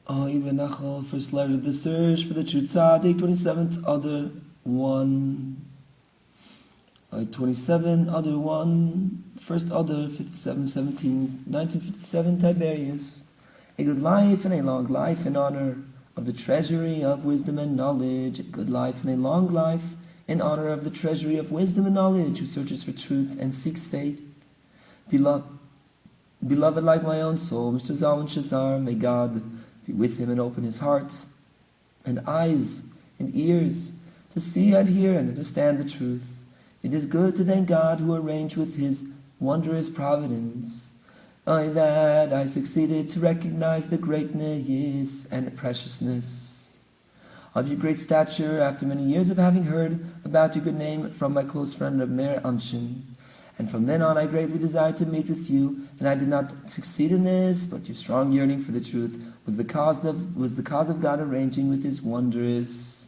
ibei hanachal, first letter of the search for the true tzaddik, 27th other one. 27 other one, first other 57, 17, 1957 Tiberius. A good life and a long life in honor of the treasury of wisdom and knowledge. A good life and a long life in honor of the treasury of wisdom and knowledge, who searches for truth and seeks faith. Beloved like my own soul, Mr. Zalman Shazar, may God be with him and open his heart and eyes and ears to see and hear and understand the truth. It is good to thank God who arranged with his wondrous providence that I succeeded to recognize the greatness and preciousness of your great stature after many years of having heard about your good name from my close friend Reb Meir Anshin. And from then on I greatly desired to meet with you, and I did not succeed in this, but your strong yearning for the truth was the cause of God arranging with his wondrous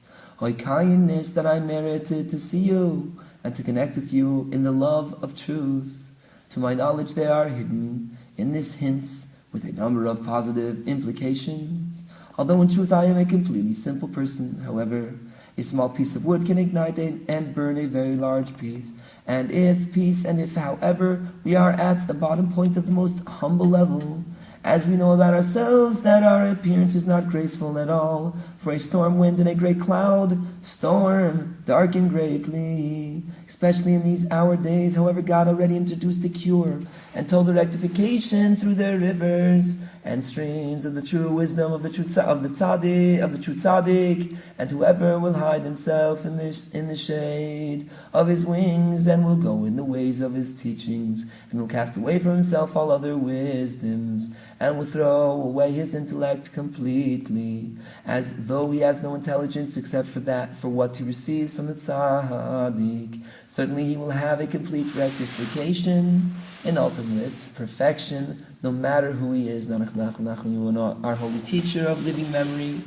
kindness that I merited to see you and to connect with you in the love of truth. To my knowledge there are hidden in this hints with a number of positive implications. Although in truth I am a completely simple person, however, a small piece of wood can ignite and burn a very large piece. And if, however, we are at the bottom point of the most humble level, as we know about ourselves that our appearance is not graceful at all, for a storm wind and a great cloud storm darken greatly, especially in these our days. However, God already introduced a cure and told the rectification through the rivers and streams of the true wisdom of the true tzaddik, and whoever will hide himself in the shade of his wings and will go in the ways of his teachings and will cast away from himself all other wisdoms and will throw away his intellect completely, as though he has no intelligence except for what he receives from the tzaddik. Certainly he will have a complete rectification in ultimate perfection, no matter who he is. Our holy teacher of living memory,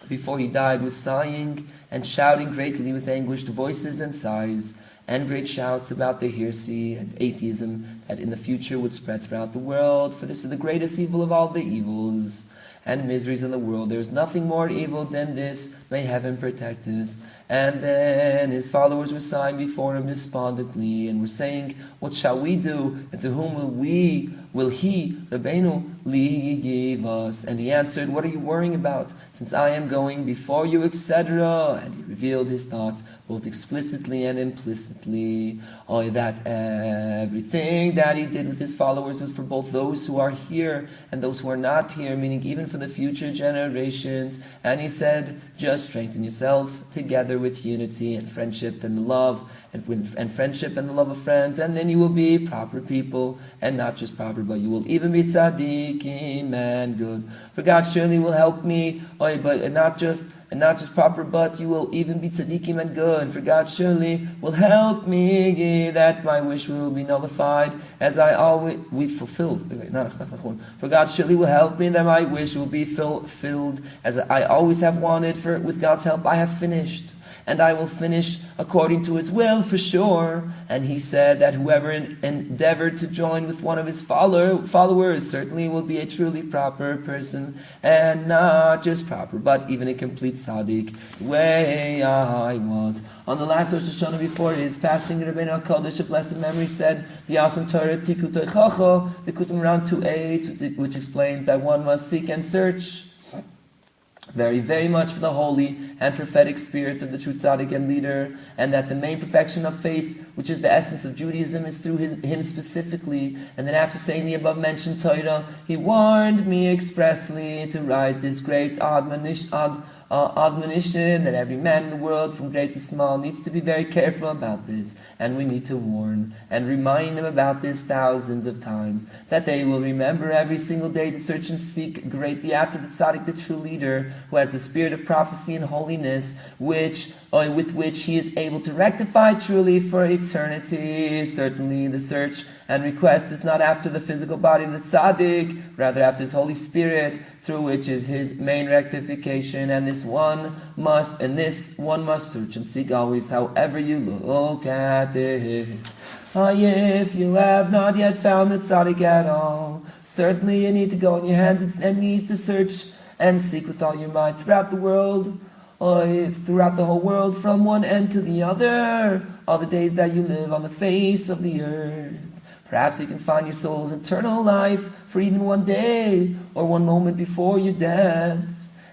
before he died, was sighing and shouting greatly with anguished voices and sighs and great shouts about the heresy and atheism that in the future would spread throughout the world. For this is the greatest evil of all the evils and miseries in the world. There is nothing more evil than this. May heaven protect us. And then his followers were sighing before him despondently and were saying, what shall we do? And to whom will he, Rabbeinu, leave us? And he answered, what are you worrying about? Since I am going before you, etc. And he revealed his thoughts both explicitly and implicitly. That everything that he did with his followers was for both those who are here and those who are not here, meaning even for the future generations. And he said, just strengthen yourselves together with unity and friendship and the love and friendship and the love of friends, and then you will be proper people, and not just proper, but you will even be tzaddikim and good. For God surely will help me, and not just proper, but you will even be tzaddikim and good. For God surely will help me that my wish will be nullified, as I always fulfilled. For God surely will help me that my wish will be fulfilled, as I always have wanted. For with God's help I have finished, and I will finish according to his will for sure. And he said that whoever endeavored to join with one of his followers certainly will be a truly proper person, and not just proper, but even a complete tzaddik, the way I want. On the last Rosh Hashanah before his passing, Rabbeinu HaKadosh of blessed memory said, the awesome Torah Tikutei Chacha, the Kutum around 2:8, which explains that one must seek and search very, very much for the holy and prophetic spirit of the true tzaddik and leader, and that the main perfection of faith, which is the essence of Judaism, is through him specifically. And then after saying the above mentioned Torah, he warned me expressly to write this great admonition that every man in the world, from great to small, needs to be very careful about this, and we need to warn and remind them about this thousands of times, that they will remember every single day to search and seek greatly after the tzaddik, the true leader, who has the spirit of prophecy and holiness, with which he is able to rectify truly for eternity. Certainly the search and request is not after the physical body of the tzaddik, rather after his Holy Spirit, through which is his main rectification, and this one must search and seek always, however you look at it. If you have not yet found the tzaddik at all, certainly you need to go on your hands and knees to search and seek with all your might throughout the world, throughout the whole world, from one end to the other, all the days that you live on the face of the earth. Perhaps you can find your soul's eternal life for even one day or one moment before your death.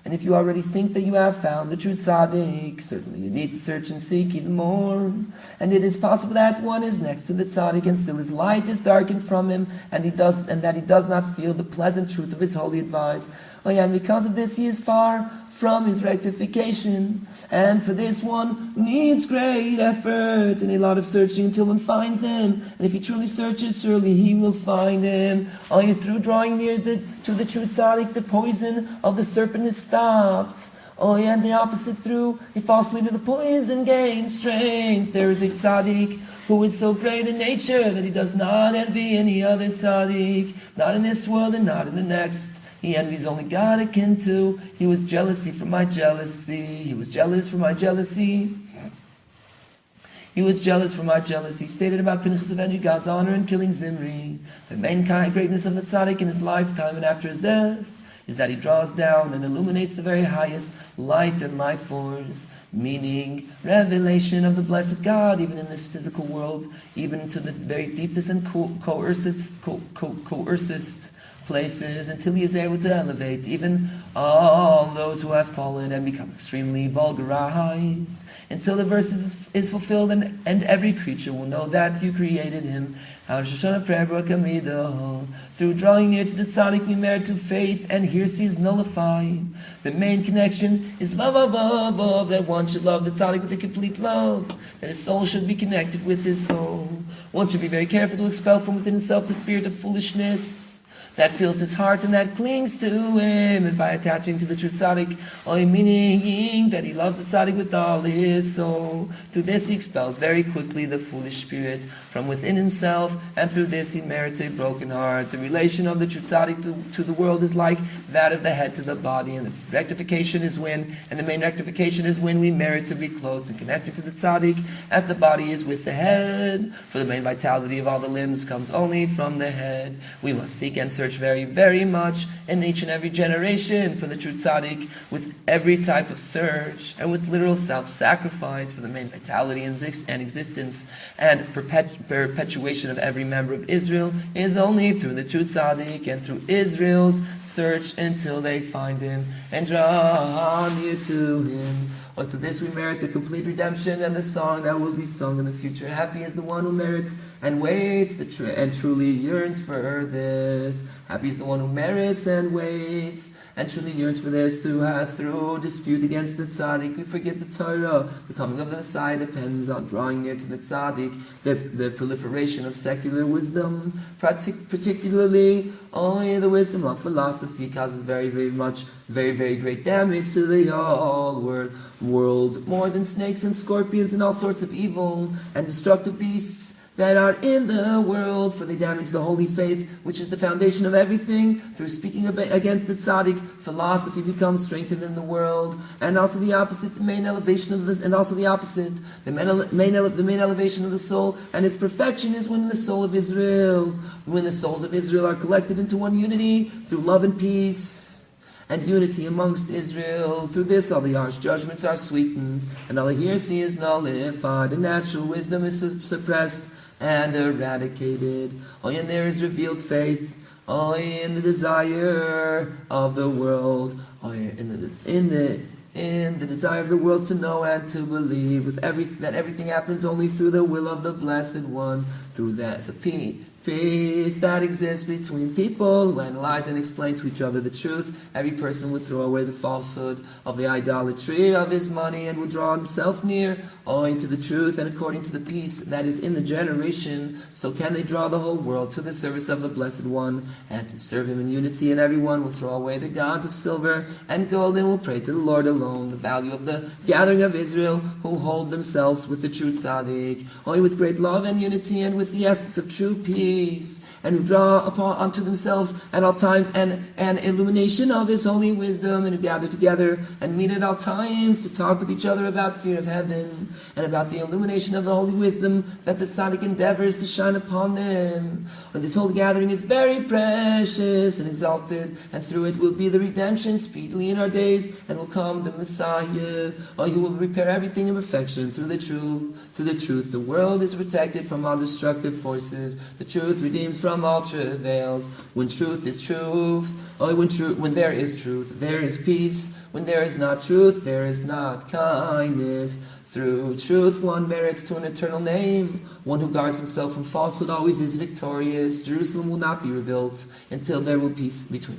And if you already think that you have found the true tzaddik, certainly you need to search and seek even more. And it is possible that one is next to the tzaddik and still his light is darkened from him, and that he does not feel the pleasant truth of his holy advice. And because of this he is far from his rectification. And for this one needs great effort and a lot of searching until one finds him. And if he truly searches, surely he will find him. Through drawing near to the true tzaddik, the poison of the serpent is stopped. And the opposite, through a false lead of the poison gains strength. There is a tzaddik who is so great in nature that he does not envy any other tzaddik, not in this world and not in the next. He envies only God akin to. He was jealousy for my jealousy. He was jealous for my jealousy. He was jealous for my jealousy. Stated about Pinchas avenging God's honor and killing Zimri. The main greatness of the tzaddik in his lifetime and after his death is that he draws down and illuminates the very highest light and life force, meaning revelation of the blessed God, even in this physical world, even to the very deepest and coercest places, until he is able to elevate even all those who have fallen and become extremely vulgarized, until the verse is fulfilled and every creature will know that you created him. Through drawing near to the tzaddik we merit to faith, and here sees nullified. The main connection is love, that one should love the tzaddik with a complete love, that his soul should be connected with his soul. One should be very careful to expel from within himself the spirit of foolishness that fills his heart and that clings to him, and by attaching to the true tzaddik, meaning that he loves the tzaddik with all his soul. Through this he expels very quickly the foolish spirit from within himself, and through this he merits a broken heart. The relation of the true tzaddik to the world is like that of the head to the body, and the main rectification is when we merit to be close and connected to the tzaddik, as the body is with the head. For the main vitality of all the limbs comes only from the head. We must seek and search very, very much in each and every generation for the true tzaddik, with every type of search and with literal self-sacrifice for the main vitality and existence and perpetuation of every member of Israel is only through the true tzaddik and through Israel's search until they find him and draw near to him. To this we merit the complete redemption and the song that will be sung in the future. Happy is the one who merits and waits and truly yearns for this. Happy is the one who merits and waits and truly yearns for this. Through dispute against the tzaddik, we forget the Torah. The coming of the Messiah depends on drawing near to the tzaddik. The proliferation of secular wisdom, particularly only the wisdom of philosophy, causes very, very great damage to the whole world, more than snakes and scorpions and all sorts of evil and destructive beasts that are in the world, for they damage the holy faith, which is the foundation of everything. Through speaking against the tzaddik, philosophy becomes strengthened in the world, and also the opposite, the main elevation of the main elevation of the soul, and its perfection is when the souls of Israel are collected into one unity through love and peace and unity amongst Israel. Through this all the harsh judgments are sweetened, and all the hearsay is nullified, and natural wisdom is suppressed and eradicated. And there is revealed faith, in the desire of the world, in the desire of the world to know and to believe, that everything happens only through the will of the Blessed One, through that the peace that exists between people who analyze and explain to each other the truth. Every person would throw away the falsehood of the idolatry of his money and would draw himself near owing to the truth, and according to the peace that is in the generation, so can they draw the whole world to the service of the Blessed One and to serve him in unity. And everyone will throw away the gods of silver and gold and will pray to the Lord alone. The value of the gathering of Israel, who hold themselves with the true tzaddik, only with great love and unity and with the essence of true peace, peace, and who draw upon unto themselves at all times an illumination of his holy wisdom, and who gather together and meet at all times to talk with each other about fear of heaven, and about the illumination of the holy wisdom that the tzaddik endeavors to shine upon them. And this holy gathering is very precious and exalted, and through it will be the redemption speedily in our days, and will come the Messiah, who will repair everything in perfection through the truth. The world is protected from all destructive forces. The truth redeems from all travails. When truth is truth, when there is truth, there is peace. When there is not truth, there is not kindness. Through truth one merits to an eternal name. One who guards himself from falsehood always is victorious. Jerusalem will not be rebuilt until there will peace between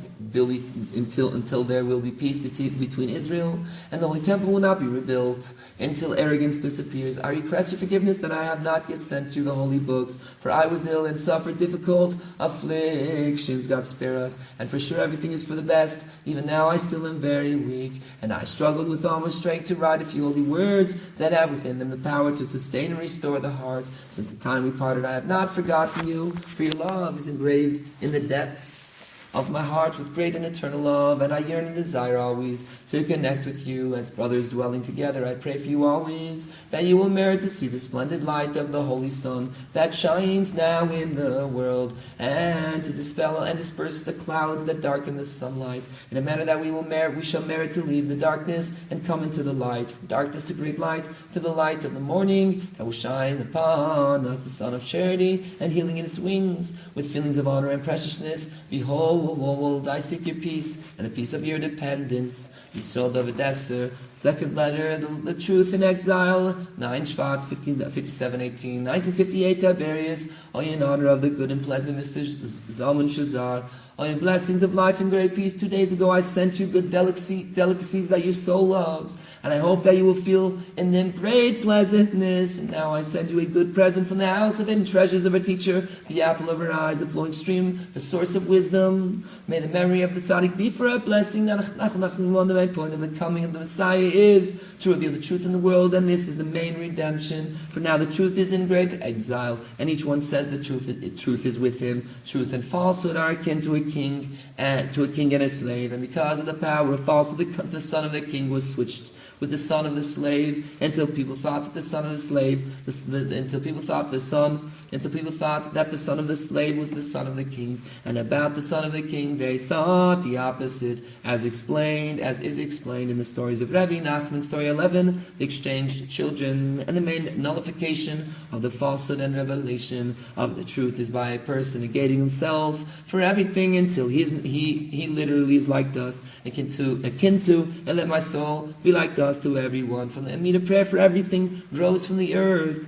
Israel, and the Holy Temple will not be rebuilt until arrogance disappears. I request your forgiveness that I have not yet sent you the holy books, for I was ill and suffered difficult afflictions. God spare us, and for sure everything is for the best. Even now I still am very weak, and I struggled with all my strength to write a few holy words that have within them the power to sustain and restore the hearts. Since the time we parted, I have not forgotten you, for your love is engraved in the depths of my heart with great and eternal love, and I yearn and desire always to connect with you as brothers dwelling together. I pray for you always that you will merit to see the splendid light of the holy sun that shines now in the world, and to dispel and disperse the clouds that darken the sunlight, in a manner that we shall merit to leave the darkness and come into the light, from darkness to great light, to the light of the morning that will shine upon us, the sun of charity and healing in its wings, with feelings of honor and preciousness. Behold, I seek your peace and the peace of your dependence. Yisrael David Esser, second letter, the truth in exile, 9 Shvat, 5718, 1958 Tiberius, all in honor of the good and pleasant Mr. Zalman Shazar. All your blessings of life and great peace. 2 days ago I sent you good delicacies that your soul loves, and I hope that you will feel in them great pleasantness. And now I send you a good present from the house of hidden treasures of our teacher, the apple of her eyes, the flowing stream, the source of wisdom. May the memory of the tzaddik be for a blessing. The main point of the coming of the Messiah is to reveal the truth in the world, and this is the main redemption. For now the truth is in great exile, and each one says the truth is with him. Truth and falsehood are akin to a king and a slave, and because of the power of falsehood, the son of the king was switched with the son of the slave, until people thought that the son of the slave, until people thought that the son of the slave was the son of the king, and about the son of the king they thought the opposite, as is explained in the stories of Rabbi Nachman, story 11, the exchanged children, and the main nullification of the falsehood and revelation of the truth is by a person negating himself for everything until he literally is like dust, akin to, and let my soul be like dust to everyone. From the immediate prayer for everything grows from the earth,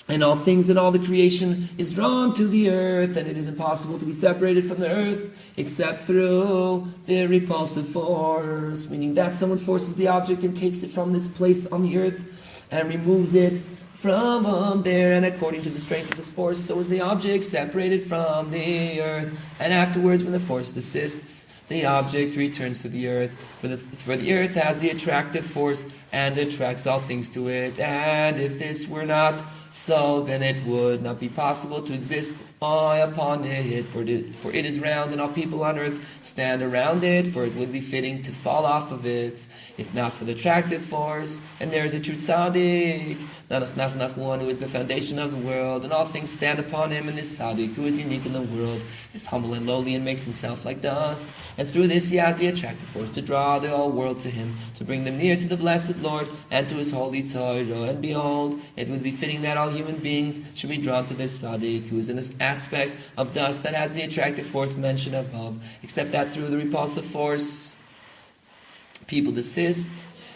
and all things and all the creation is drawn to the earth, and it is impossible to be separated from the earth except through the repulsive force, meaning that someone forces the object and takes it from its place on the earth and removes it from there, and according to the strength of this force, so is the object separated from the earth, and afterwards when the force desists, the object returns to the earth, for the earth has the attractive force and attracts all things to it, and if this were not so, then it would not be possible to exist upon it, for it is round, and all people on earth stand around it, for it would be fitting to fall off of it, if not for the attractive force. And there is a true tzaddik, one who is the foundation of the world, and all things stand upon him, and this tzaddik, who is unique in the world, is humble and lowly, and makes himself like dust, and through this he has the attractive force to draw the whole world to him, to bring them near to the blessed Lord, and to his holy Torah. And behold, it would be fitting that all human beings should be drawn to this tzaddik, who is in this aspect of dust that has the attractive force mentioned above, except that through the repulsive force people desist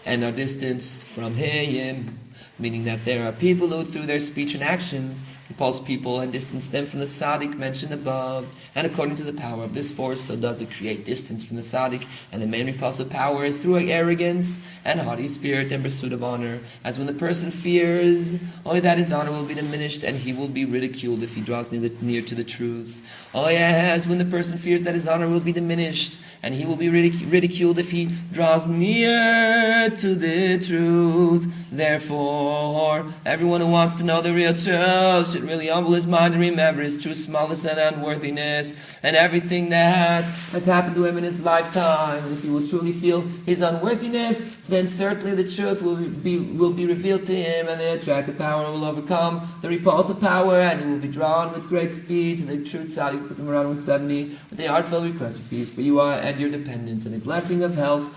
and are distanced from him, meaning that there are people who through their speech and actions repulse people and distance them from the tzaddik mentioned above, and according to the power of this force, so does it create distance from the tzaddik. And the main repulsive power is through arrogance and haughty spirit and pursuit of honor, as when the person fears only that his honor will be diminished, and he will be ridiculed if he draws near to the truth. Oh yes, when the person fears that his honor will be diminished, and he will be ridiculed if he draws near to the truth. Therefore, everyone who wants to know the real truth should really humble his mind and remember his true smallness and unworthiness, and everything that has happened to him in his lifetime. And if he will truly feel his unworthiness, then certainly the truth will be revealed to him, and the attractive power will overcome the repulsive power, and he will be drawn with great speed to the true tzaddik. Put them around 170 with a heartfelt request for peace for you are and your dependents, and a blessing of health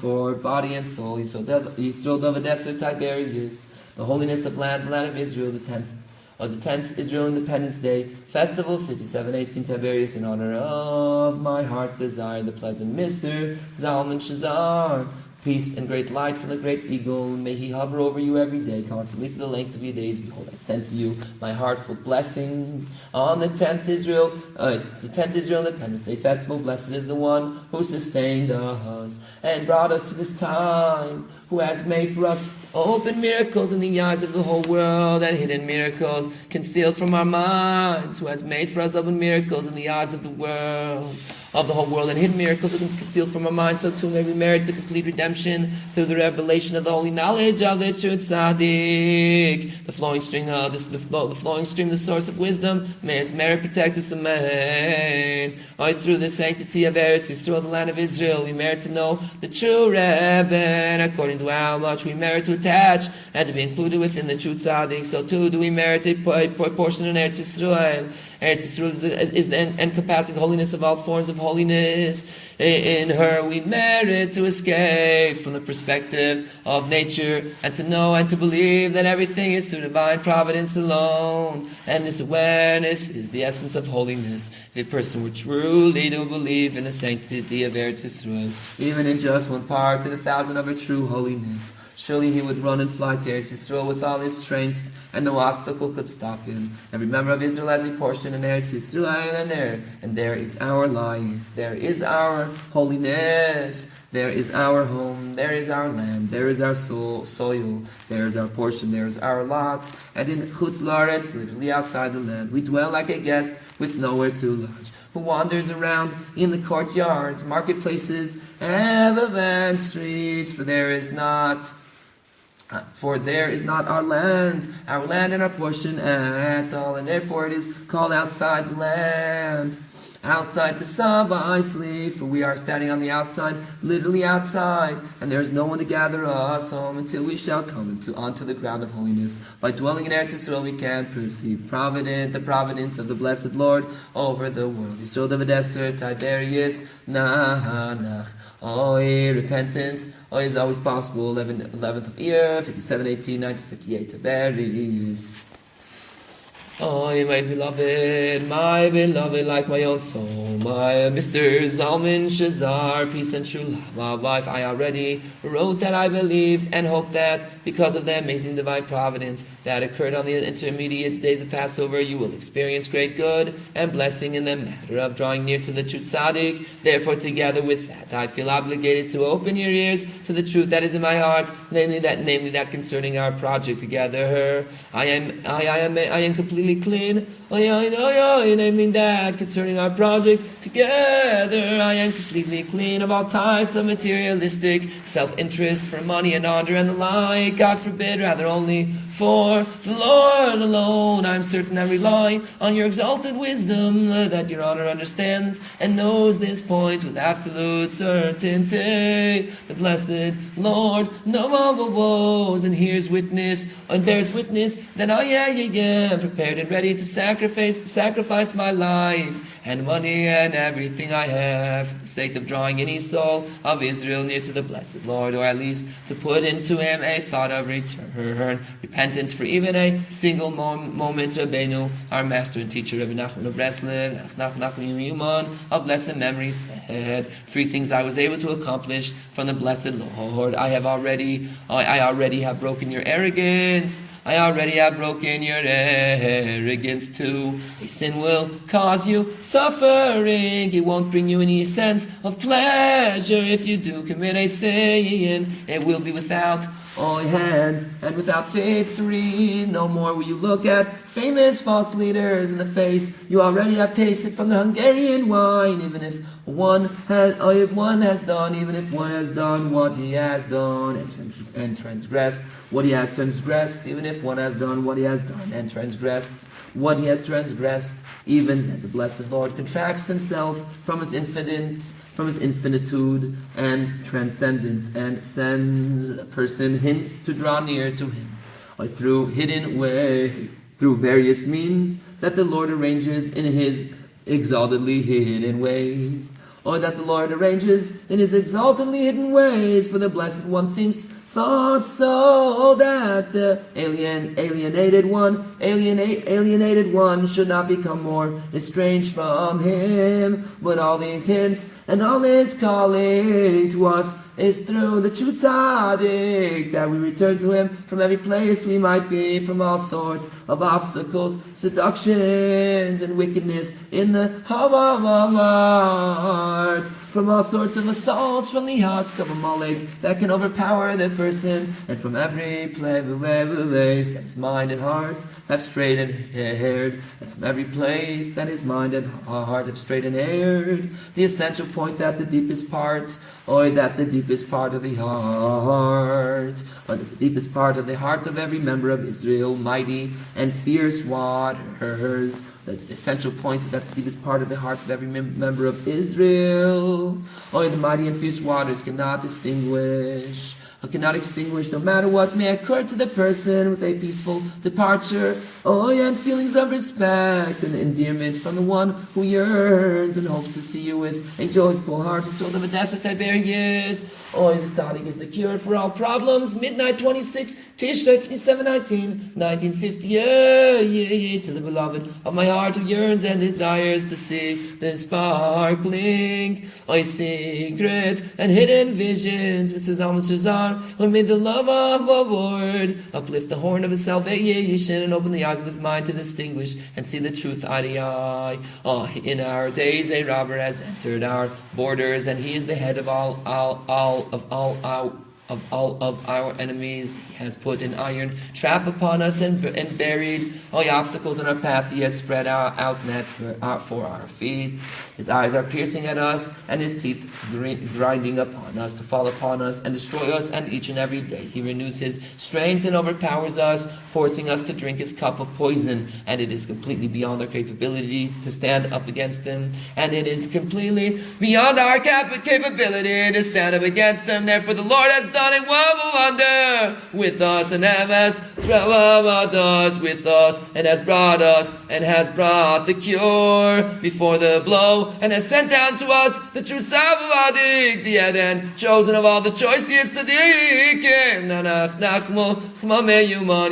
for body and soul. Yisrael David Tiberius, the holiness of the land of Israel, the 10th Israel Independence Day Festival, 5718 Tiberius, in honor of my heart's desire, the pleasant Mr. Zalman Shazar. Peace and great light from the great eagle, may he hover over you every day, constantly for the length of your days. Behold, I send to you my heartful blessing on the 10th Israel Independence Day Festival. Blessed is the one who sustained us and brought us to this time, who has made for us open miracles in the eyes of the whole world, and hidden miracles concealed from our minds, who has made for us open miracles in the eyes of the whole world, and hidden miracles concealed from our minds. So too may we merit the complete redemption through the revelation of the holy knowledge of the true tzaddik, the flowing stream, the source of wisdom. May its merit protect us, amen. Through the sanctity of Eretz Yisrael, the land of Israel, we merit to know the true Rebbe, and according to how much we merit to attach and to be included within the true tzaddik, so too do we merit a portion in Eretz Yisrael. Eretz Yisrael is the encompassing holiness of all forms of holiness. In her we merit to escape from the perspective of nature, and to know and to believe that everything is through divine providence alone. And this awareness is the essence of holiness. If a person were truly to believe in the sanctity of Eretz Yisrael, even in just one part in 1,000 of her true holiness, surely he would run and fly to Eretz Yisrael with all his strength, and no obstacle could stop him. Every member of Israel has a portion in Eretz Yisrael, and there is our life, there is our holiness, there is our home, there is our land, there is our soil, there is our portion, there is our lot. And in Chutz La'aretz, literally outside the land, we dwell like a guest with nowhere to lodge, who wanders around in the courtyards, marketplaces, and streets, for there is not our land and our portion at all, and therefore it is called outside the land. Outside the saba I sleep, for we are standing on the outside, literally outside, and there is no one to gather us home until we shall come onto the ground of holiness. By dwelling in Eretz Yisrael we can perceive the providence of the blessed Lord over the world. Yisrael David Tiberius, Nach. Repentance is always possible. 11th of Iyar, 5718, 1958, Tiberius. My beloved, like my own soul, my Mr. Zalman Shazar, peace and true love, my wife. I already wrote that I believe and hope that because of the amazing divine providence that occurred on the intermediate days of Passover, you will experience great good and blessing in the matter of drawing near to the true tzaddik. Therefore, together with that, I feel obligated to open your ears to the truth that is in my heart, namely that concerning our project together. I am completely clean, namely that concerning our project together, I am completely clean of all types of materialistic self-interest for money and honor and the like. God forbid, rather only for the Lord alone. I am certain and relying on your exalted wisdom, that your honor understands and knows this point with absolute certainty. The blessed Lord knows all the woes and bears witness that I am prepared and ready to sacrifice my life and money and everything I have for the sake of drawing any soul of Israel near to the blessed Lord, or at least to put into him a thought of return, repentance for even a single moment. Rabbeinu, our master and teacher, Rabbi Nachman of Breslov, Nachman of blessed memory, said, 3 things I was able to accomplish from the blessed Lord. I already have broken your arrogance. I already have broken your arrogance too. A sin will cause you suffering. It won't bring you any sense of pleasure. If you do commit a sin, it will be without hands, and without faith 3. No more will you look at famous false leaders in the face. You already have tasted from the Hungarian wine, even if one has done what he has done and transgressed what he has transgressed, even if one has done what he has done and transgressed what he has transgressed, even that the blessed Lord contracts himself from his infinitude and transcendence, and sends a person hints to draw near to him, or through various means that the Lord arranges in his exaltedly hidden ways. Or that the Lord arranges in his exaltedly hidden ways, for the blessed one thinks thoughts so that the alienated one should not become more estranged from him. But all these hints and all his calling to us is through the true tzaddik, that we return to him from every place we might be, from all sorts of obstacles, seductions, and wickedness in the heart, from all sorts of assaults from the husk of Amalek that can overpower the person, and from every place that his mind and heart have straight and haired, and from every place that his mind and heart have straight and haired, the essential point that the deepest parts, or that the deepest part of the heart, or the deepest part of the heart of every member of Israel, mighty and fierce waters, the essential point that the deepest part of the heart of every member of Israel, or the mighty and fierce waters cannot extinguish, no matter what may occur to the person, with a peaceful departure, and feelings of respect and endearment from the one who yearns and hopes to see you with a joyful heart and soul of a desert Tiberius. The tzaddik is the cure for all problems. Midnight 26, Tishrei 1950, to the beloved of my heart who yearns and desires to see the sparkling, secret and hidden visions, Mr. Zalman Shazar, who made the love of our Lord uplift the horn of his salvation and open the eyes of his mind to distinguish and see the truth eye to eye. In our days a robber has entered our borders, and he is the head of all of our enemies. He has put an iron trap upon us and buried all the obstacles in our path. He has spread out nets for our feet. His eyes are piercing at us, and his teeth grinding upon us to fall upon us and destroy us. And each and every day he renews his strength and overpowers us, forcing us to drink his cup of poison. And it is completely beyond our capability to stand up against him. And it is completely beyond our capability to stand up against him. Therefore the Lord has done a wonder with us, and has brought the cure before the blow, and has sent down to us the true saba, the Eden, chosen of all the choicest tzaddikim.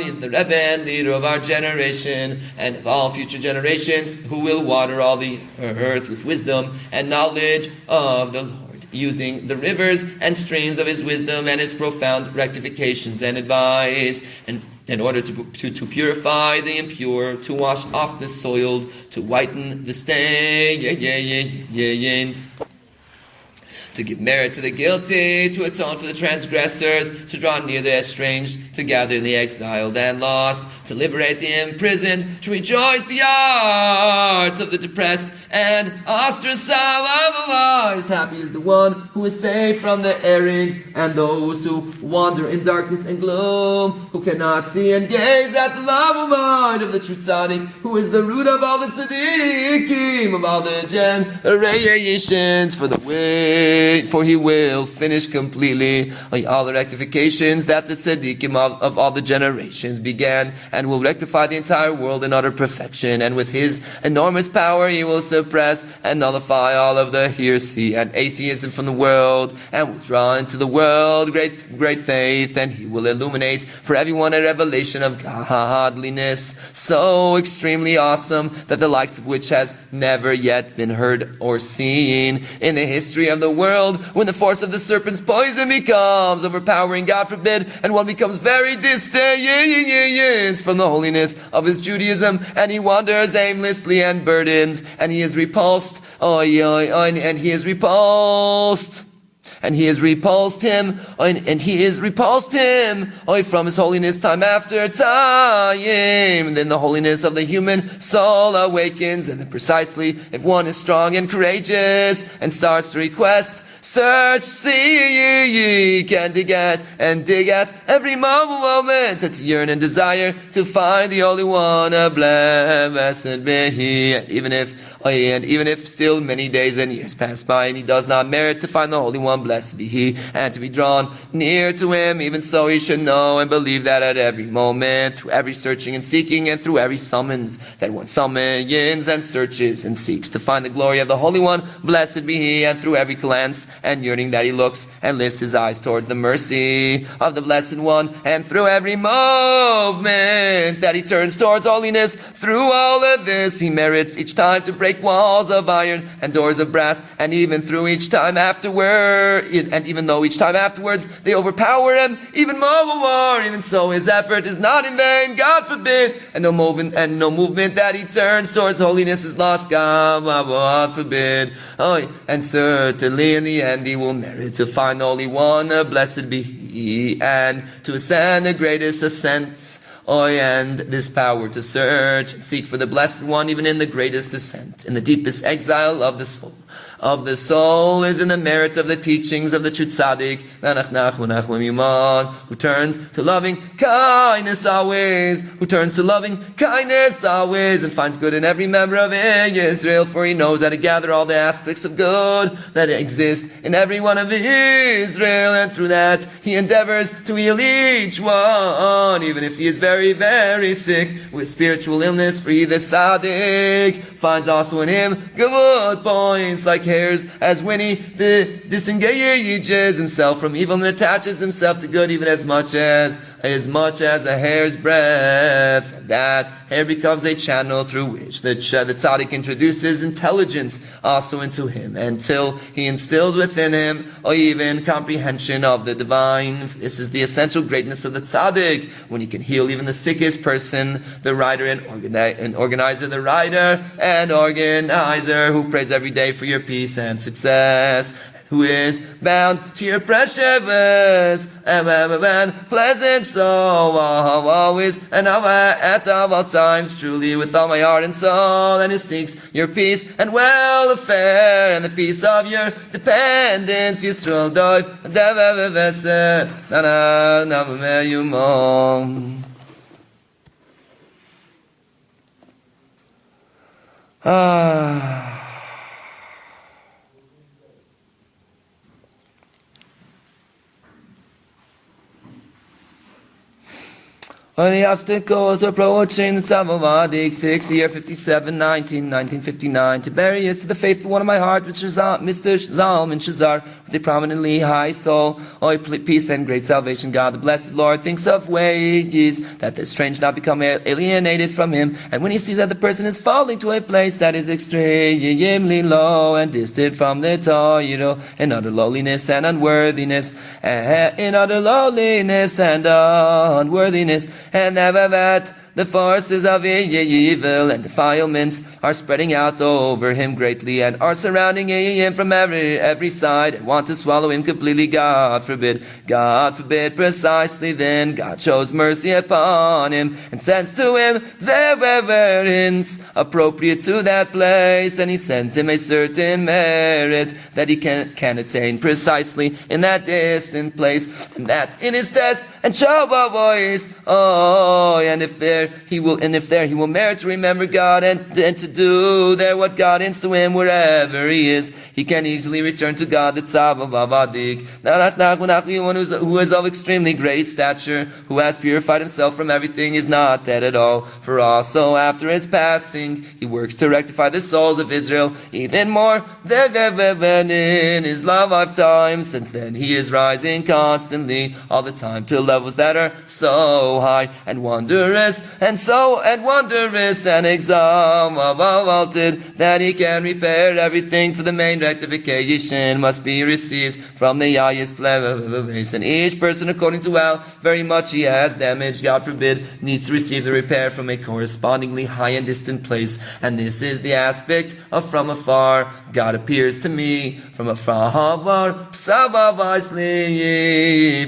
He is the Rebbe and leader of our generation, and of all future generations, who will water all the earth with wisdom and knowledge of the Lord, using the rivers and streams of his wisdom and his profound rectifications and advice, and in order to purify the impure, to wash off the soiled, to whiten the stained, to give merit to the guilty, to atone for the transgressors, to draw near the estranged, to gather the exiled and lost, to liberate the imprisoned, to rejoice the hearts of the depressed and ostracized. Happy is the one who is saved from the erring, and those who wander in darkness and gloom, who cannot see and gaze at the love of mind of the true tzaddik, who is the root of all the tzaddikim, of all the generations, for he will finish completely all the rectifications that the tzaddikim of all the generations began, and will rectify the entire world in utter perfection. And with his enormous power he will suppress and nullify all of the heresy and atheism from the world, and will draw into the world great faith, and he will illuminate for everyone a revelation of godliness so extremely awesome that the likes of which has never yet been heard or seen in the history of the world. When the force of the serpent's poison becomes overpowering, God forbid, and one becomes very distant from the holiness of his Judaism, and he wanders aimlessly and burdened, and he is repulsed, and he has repulsed him, from his holiness time after time. And then the holiness of the human soul awakens, and then precisely if one is strong and courageous and starts to request, search, seek, and dig at every moment, and to yearn and desire to find the Holy One, blessed be He. And even if still many days and years pass by, and he does not merit to find the Holy One, blessed be He, and to be drawn near to Him, even so he should know and believe that at every moment, through every searching and seeking, and through every summons, that one summons and searches and seeks to find the glory of the Holy One, blessed be He, and through every glance and yearning that he looks and lifts his eyes towards the mercy of the Blessed One, and through every movement that he turns towards holiness, through all of this he merits each time to break walls of iron and doors of brass, and even though each time afterwards they overpower him even more, even so his effort is not in vain, God forbid, and no movement that he turns towards holiness is lost, God forbid. And certainly in the end he will merit to find the Holy One, blessed be He, and to ascend the greatest ascent. And this power to search and seek for the Blessed One, even in the greatest descent, in the deepest exile of the soul, is in the merit of the teachings of the true tzaddik, who turns to loving kindness always, and finds good in every member of Israel, for he knows how to gather all the aspects of good that exist in every one of Israel, and through that he endeavors to heal each one, even if he is very, very sick with spiritual illness. For he, the tzaddik, finds also in him good points like hairs, as when he disengages himself from evil and attaches himself to good, even as much as a hair's breadth. And that hair becomes a channel through which the tzaddik introduces intelligence also into him, until he instills within him even comprehension of the divine. This is the essential greatness of the tzaddik, when he can heal even the sickest person, the writer and organizer, who prays every day for your peace and success, who is bound to your precious and pleasant soul, always and at all times, truly with all my heart and soul, and who seeks your peace and welfare and the peace of your dependence. Yisrael doi devevese na na na meyumon. When the obstacles approaching the Tzavadik, 6 year 57, 1959, Tiberius, to the faithful one of my heart, Mr. Zalman Shazar, with a prominently high soul, peace and great salvation, God, the blessed Lord, thinks of ways that the strange not become alienated from him, and when he sees that the person is falling to a place that is extremely low and distant from the Torah, in utter lowliness and unworthiness, and that the forces of evil and defilements are spreading out over him greatly, and are surrounding him from every side, and want to swallow him completely. God forbid, precisely then God shows mercy upon him, and sends to him the reverence appropriate to that place, and he sends him a certain merit that he can attain precisely in that distant place, and that in his test and show a voice, and if there he will merit to remember God, and to do there what God hints to him wherever he is, he can easily return to God, the Tzavadik, one who is of extremely great stature, who has purified himself from everything, is not dead at all. For also after his passing he works to rectify the souls of Israel even more than in his lifetime. Since then he is rising constantly all the time to levels that are so high and wondrous and wondrous and exalted, that he can repair everything, for the main rectification must be received from the highest place, and each person according to how very much he has damaged, God forbid, needs to receive the repair from a correspondingly high and distant place. And this is the aspect of from afar. God appears to me from afar.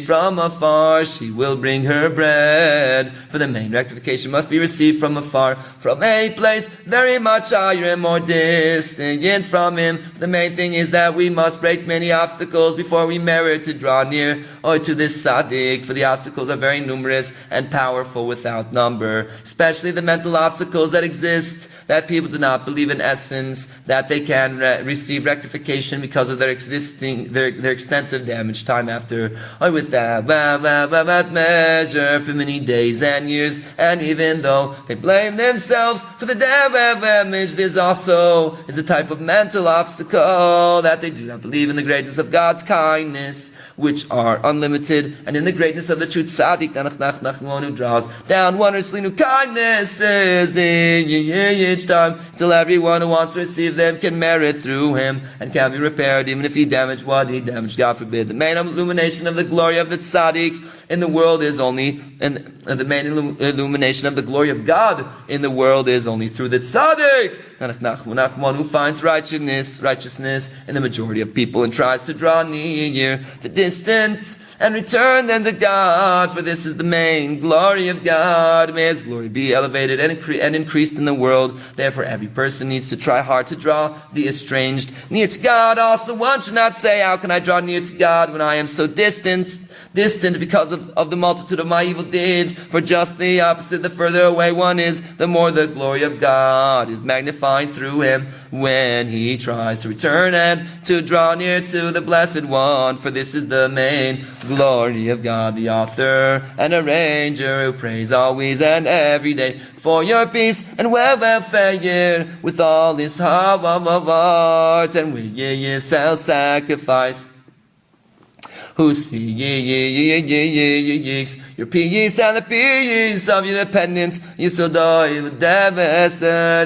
From afar she will bring her bread, for the main rectification must be received from afar, from a place very much higher and more distant from him. The main thing is that we must break many obstacles before we merit to draw near to this tzaddik, for the obstacles are very numerous and powerful without number, especially the mental obstacles that exist, that people do not believe in essence, that they can receive rectification because of their extensive damage time after, or without measure for many days and years. And even though they blame themselves for the damage, this also is a type of mental obstacle, that they do not believe in the greatness of God's kindness, which are unlimited, and in the greatness of the true tzaddik, one who draws down wondrously new kindnesses each time, till everyone who wants to receive them can merit through him, and can be repaired, even if he damaged what he damaged, God forbid. The main illumination of the glory of the tzaddik in the world is only, and the main illumination of the glory of God in the world is only through the tzaddik, one who finds righteousness in the majority of people, and tries to draw near the distant and return them to God, for this is the main glory of God. May his glory be elevated and increased in the world. Therefore every person needs to try hard to draw the estranged near to God. Also one should not say, how can I draw near to God when I am so distant because of the multitude of my evil deeds? For just the opposite, the further away one is, the more the glory of God is magnified through him when he tries to return and to draw near to the Blessed One. For this is the main glory of God, the author and arranger, who prays always and every day for your peace and welfare, with all his heart and with his self-sacrifice, who seeks your peace and the peace of your dependence. Yisodoi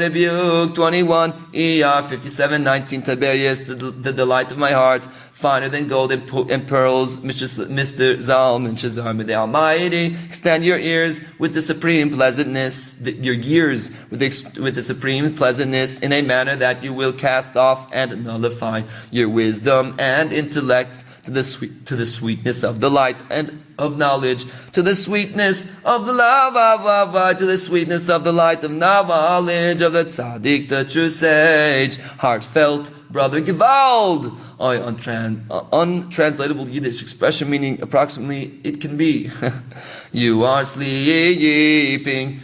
Rebuke 21 ER 57:19 Tiberius, the delight of my heart, finer than gold and pearls, Mr. Zalman Shazar, may the Almighty extend your ears with the supreme pleasantness, your years with the supreme pleasantness, in a manner that you will cast off and nullify your wisdom and intellect to the sweetness of the light and of knowledge, to the sweetness of the love to the sweetness of the light of knowledge of the tzaddik, the true sage, heartfelt brother Gewald. Untranslatable Yiddish expression meaning approximately, it can be you are sleeping,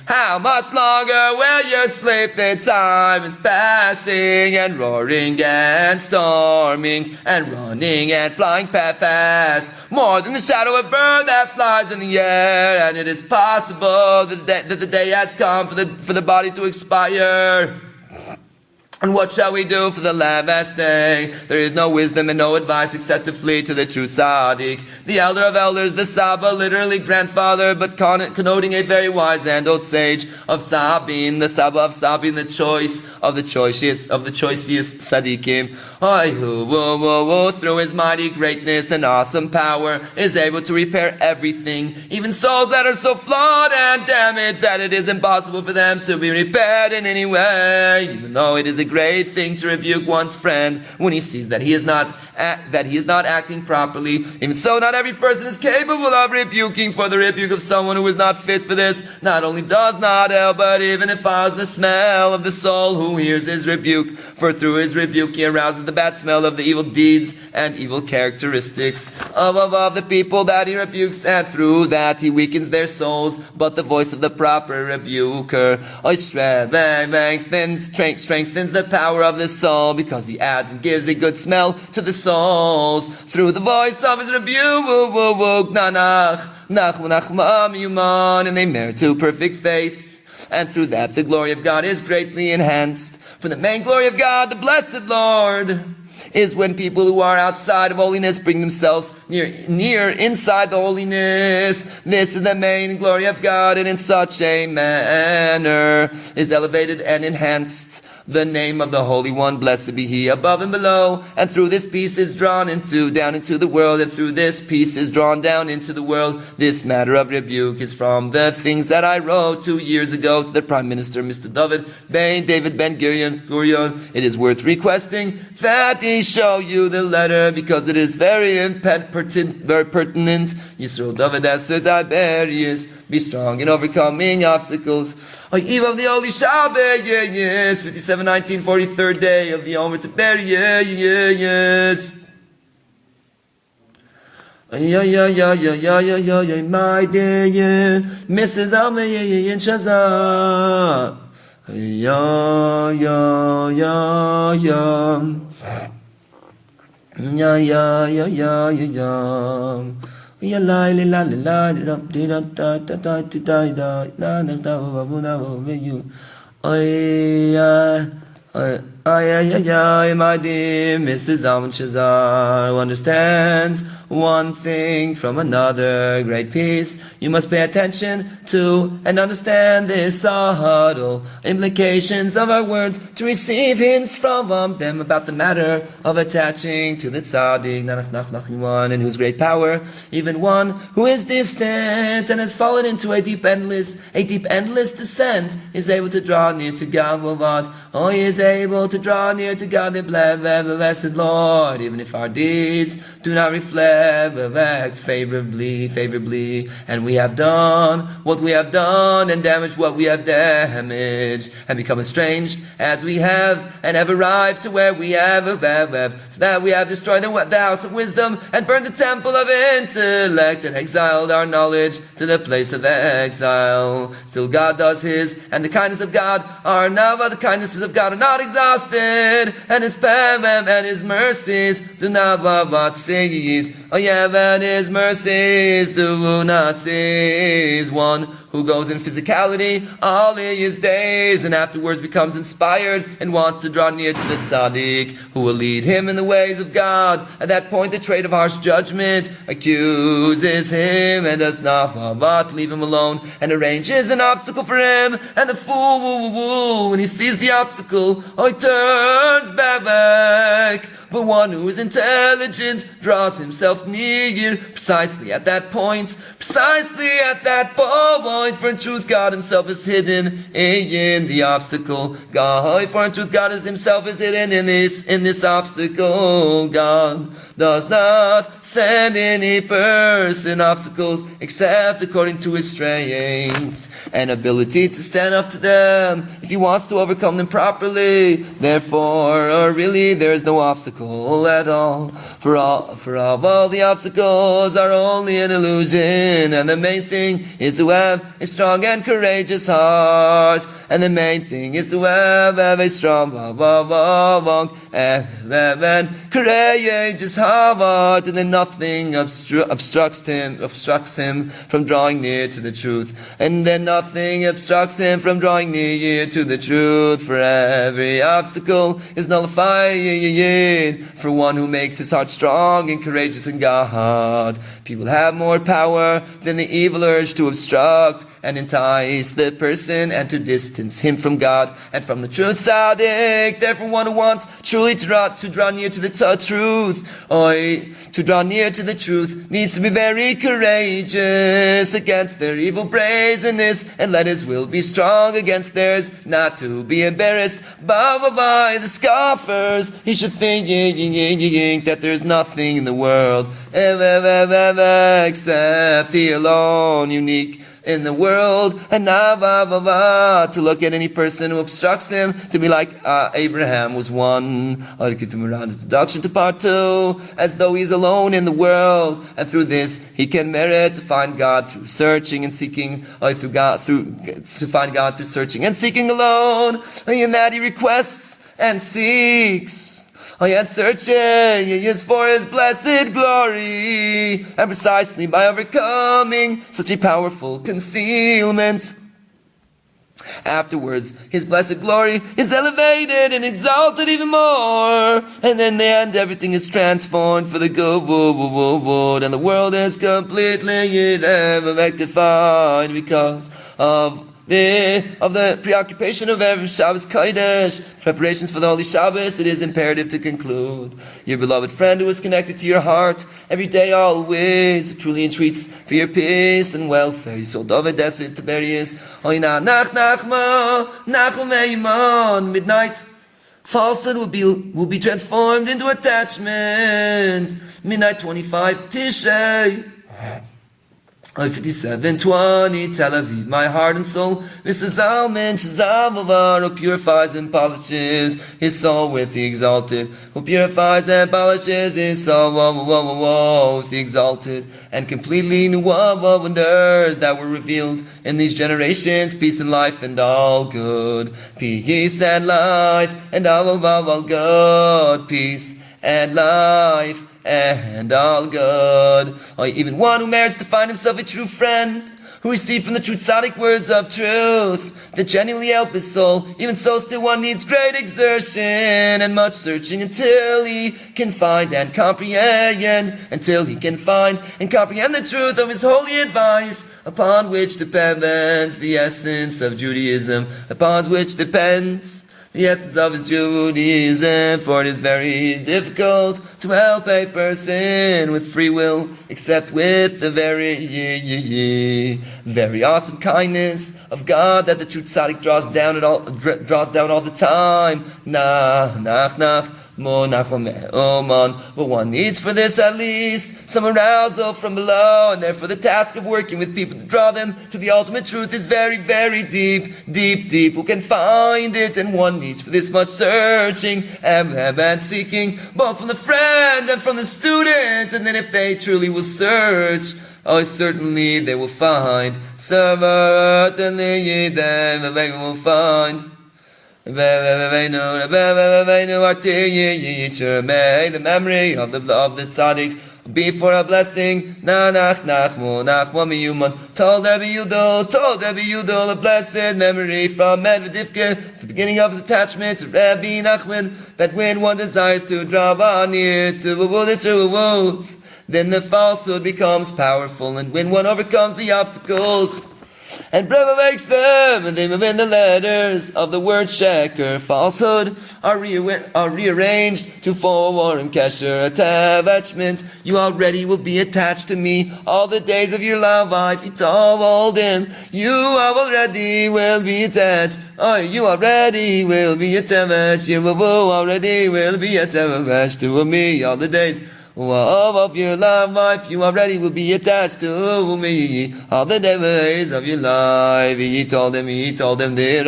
how much longer will you sleep? The time is passing, and roaring and storming, and running and flying fast, more than the shadow of a bird that flies in the air. And it is possible that the day has come for the body to expire. And what shall we do for the last day? There is no wisdom and no advice except to flee to the true tzaddik, the elder of elders, the saba, literally grandfather, but connoting a very wise and old sage of Sabin, the saba of Sabin, the choicest tzaddikim, who through his mighty greatness and awesome power is able to repair everything, even souls that are so flawed and damaged that it is impossible for them to be repaired in any way, even though it is a great thing to rebuke one's friend when he sees that he is not acting properly. Even so, not every person is capable of rebuking, for the rebuke of someone who is not fit for this not only does not help, but even defiles the smell of the soul who hears his rebuke. For through his rebuke he arouses the bad smell of the evil deeds and evil characteristics of the people that he rebukes, and through that he weakens their souls. But the voice of the proper rebuker strengthens the power of the soul, because he adds and gives a good smell to the souls through the voice of his rebuke, and they merit to perfect faith. And through that the glory of God is greatly enhanced. For the main glory of God, the blessed Lord, is when people who are outside of holiness bring themselves near inside the holiness. This is the main glory of God, and in such a manner is elevated and enhanced the name of the Holy One, blessed be He, above and below. And through this peace is drawn down into the world, and through this peace is drawn down into the world. This matter of rebuke is from the things that I wrote 2 years ago to the Prime Minister, Mr. David Ben-Gurion. It is worth requesting that he show you the letter, because it is very pertinent. Yisrael David Esther Tiberius, be strong in overcoming obstacles. On eve of the Holy Shabbat, yes, 57, 43rd day of the Omer Tiberius. My dear Mrs. Almay in Shazar. My dear Mr. Zalman Shazar, who understands one thing from another, great peace. You must pay attention to and understand the subtle implications of our words, to receive hints from them about the matter of attaching to the tzaddik, one in whose great power, even one who is distant and has fallen into a deep endless descent, is able to draw near to God. Oh, he is able to draw near to God, the blessed Lord, even if our deeds do not reflect favorably, and we have done what we have done, and damaged what we have damaged, and become estranged as we have, and have arrived to where we have, so that we have destroyed the house of wisdom, and burned the temple of intellect, and exiled our knowledge to the place of exile. Still God does His, and the kindnesses of God are not exhausted, and His and His mercies do not cease. Oh yeah, and His mercies do not cease. One who goes in physicality all his days, and afterwards becomes inspired and wants to draw near to the tzaddik, who will lead him in the ways of God. At that point, the trait of harsh judgment accuses him and does not leave him alone, and arranges an obstacle for him. And the fool, when he sees the obstacle, he turns back. But one who is intelligent draws himself near precisely at that point. For in truth God Himself is hidden in the obstacle. For in truth God Himself is hidden in this obstacle. God does not send any person obstacles except according to His strength and ability to stand up to them, if He wants to overcome them properly. Therefore, really, there is no obstacle at all. For all the obstacles are only an illusion, and the main thing is to have a strong and courageous heart. And the main thing is to have a strong and courageous heart, and then nothing obstructs him from drawing near to the truth. And then nothing obstructs him from drawing near to the truth. For every obstacle is nullified for one who makes his heart strong and courageous in God. People have more power than the evil urge to obstruct and entice the person and to distance him from God and from the truth. Tzaddik, therefore, one who wants truly to draw near to the truth, to draw near to the truth, needs to be very courageous against their evil brazenness, and let his will be strong against theirs, not to be embarrassed by the scoffers. He should think that there's nothing in the world except He alone, unique in the world, and to look at any person who obstructs him to be like Abraham was one. Introduction to part 2, as though he's alone in the world, and through this he can merit to find God through searching and seeking, to find God through searching and seeking alone. In that he requests and seeks. And searching is for His blessed glory, and precisely by overcoming such a powerful concealment Afterwards, his blessed glory is elevated and exalted even more. And in the end, everything is transformed for the good, and the world is completely rectified because of the preoccupation of every Shabbos Kodesh, preparations for the Holy Shabbos. It is imperative to conclude. Your beloved friend who is connected to your heart every day, always, who truly entreats for your peace and welfare. Yisol David Desert Tiberius, Oina Nach Nachma, Nachum Eiman, midnight. Falsehood will be transformed into attachment. Midnight 25 Tishrei. 57:20 Tel Aviv, my heart and soul, Mr. Zalman Shazavavar, who purifies and polishes his soul with the exalted, who purifies and polishes his soul with the exalted, and completely new wonders that were revealed in these generations, peace and life and all good, peace and life and all good, peace and life and all good. Or even one who merits to find himself a true friend, who received from the true tzaddik words of truth that genuinely help his soul. Even so, still one needs great exertion and much searching until he can find and comprehend, the truth of his holy advice, upon which depends the essence of Judaism, upon which depends the essence of his Judaism, for it is very difficult to help a person with free will, except with the very awesome kindness of God that the true tzaddik draws down all the time. But one needs for this at least some arousal from below, and therefore the task of working with people to draw them to the ultimate truth is very, very deep. Who can find it? And one needs for this much searching and seeking, both from the friend and from the student. And then if they truly will search, certainly they will find. Certainly they will find. May the memory of the tzaddik be for a blessing. Told Rabbi Yudol, a blessed memory from Medvedivke, the beginning of his attachment to Rabbi Nachman, that when one desires to draw near to the truth, then the falsehood becomes powerful, and when one overcomes the obstacles and Brahma makes them, and they move in the letters of the word sheker, falsehood, are rearranged to form kesher, attachment. You already will be attached to me all the days of your life. You told him, you already will be attached. You already will be attached. You already will be attached to me all the days of your life. You already will be attached to me all the days of your life. He told them, the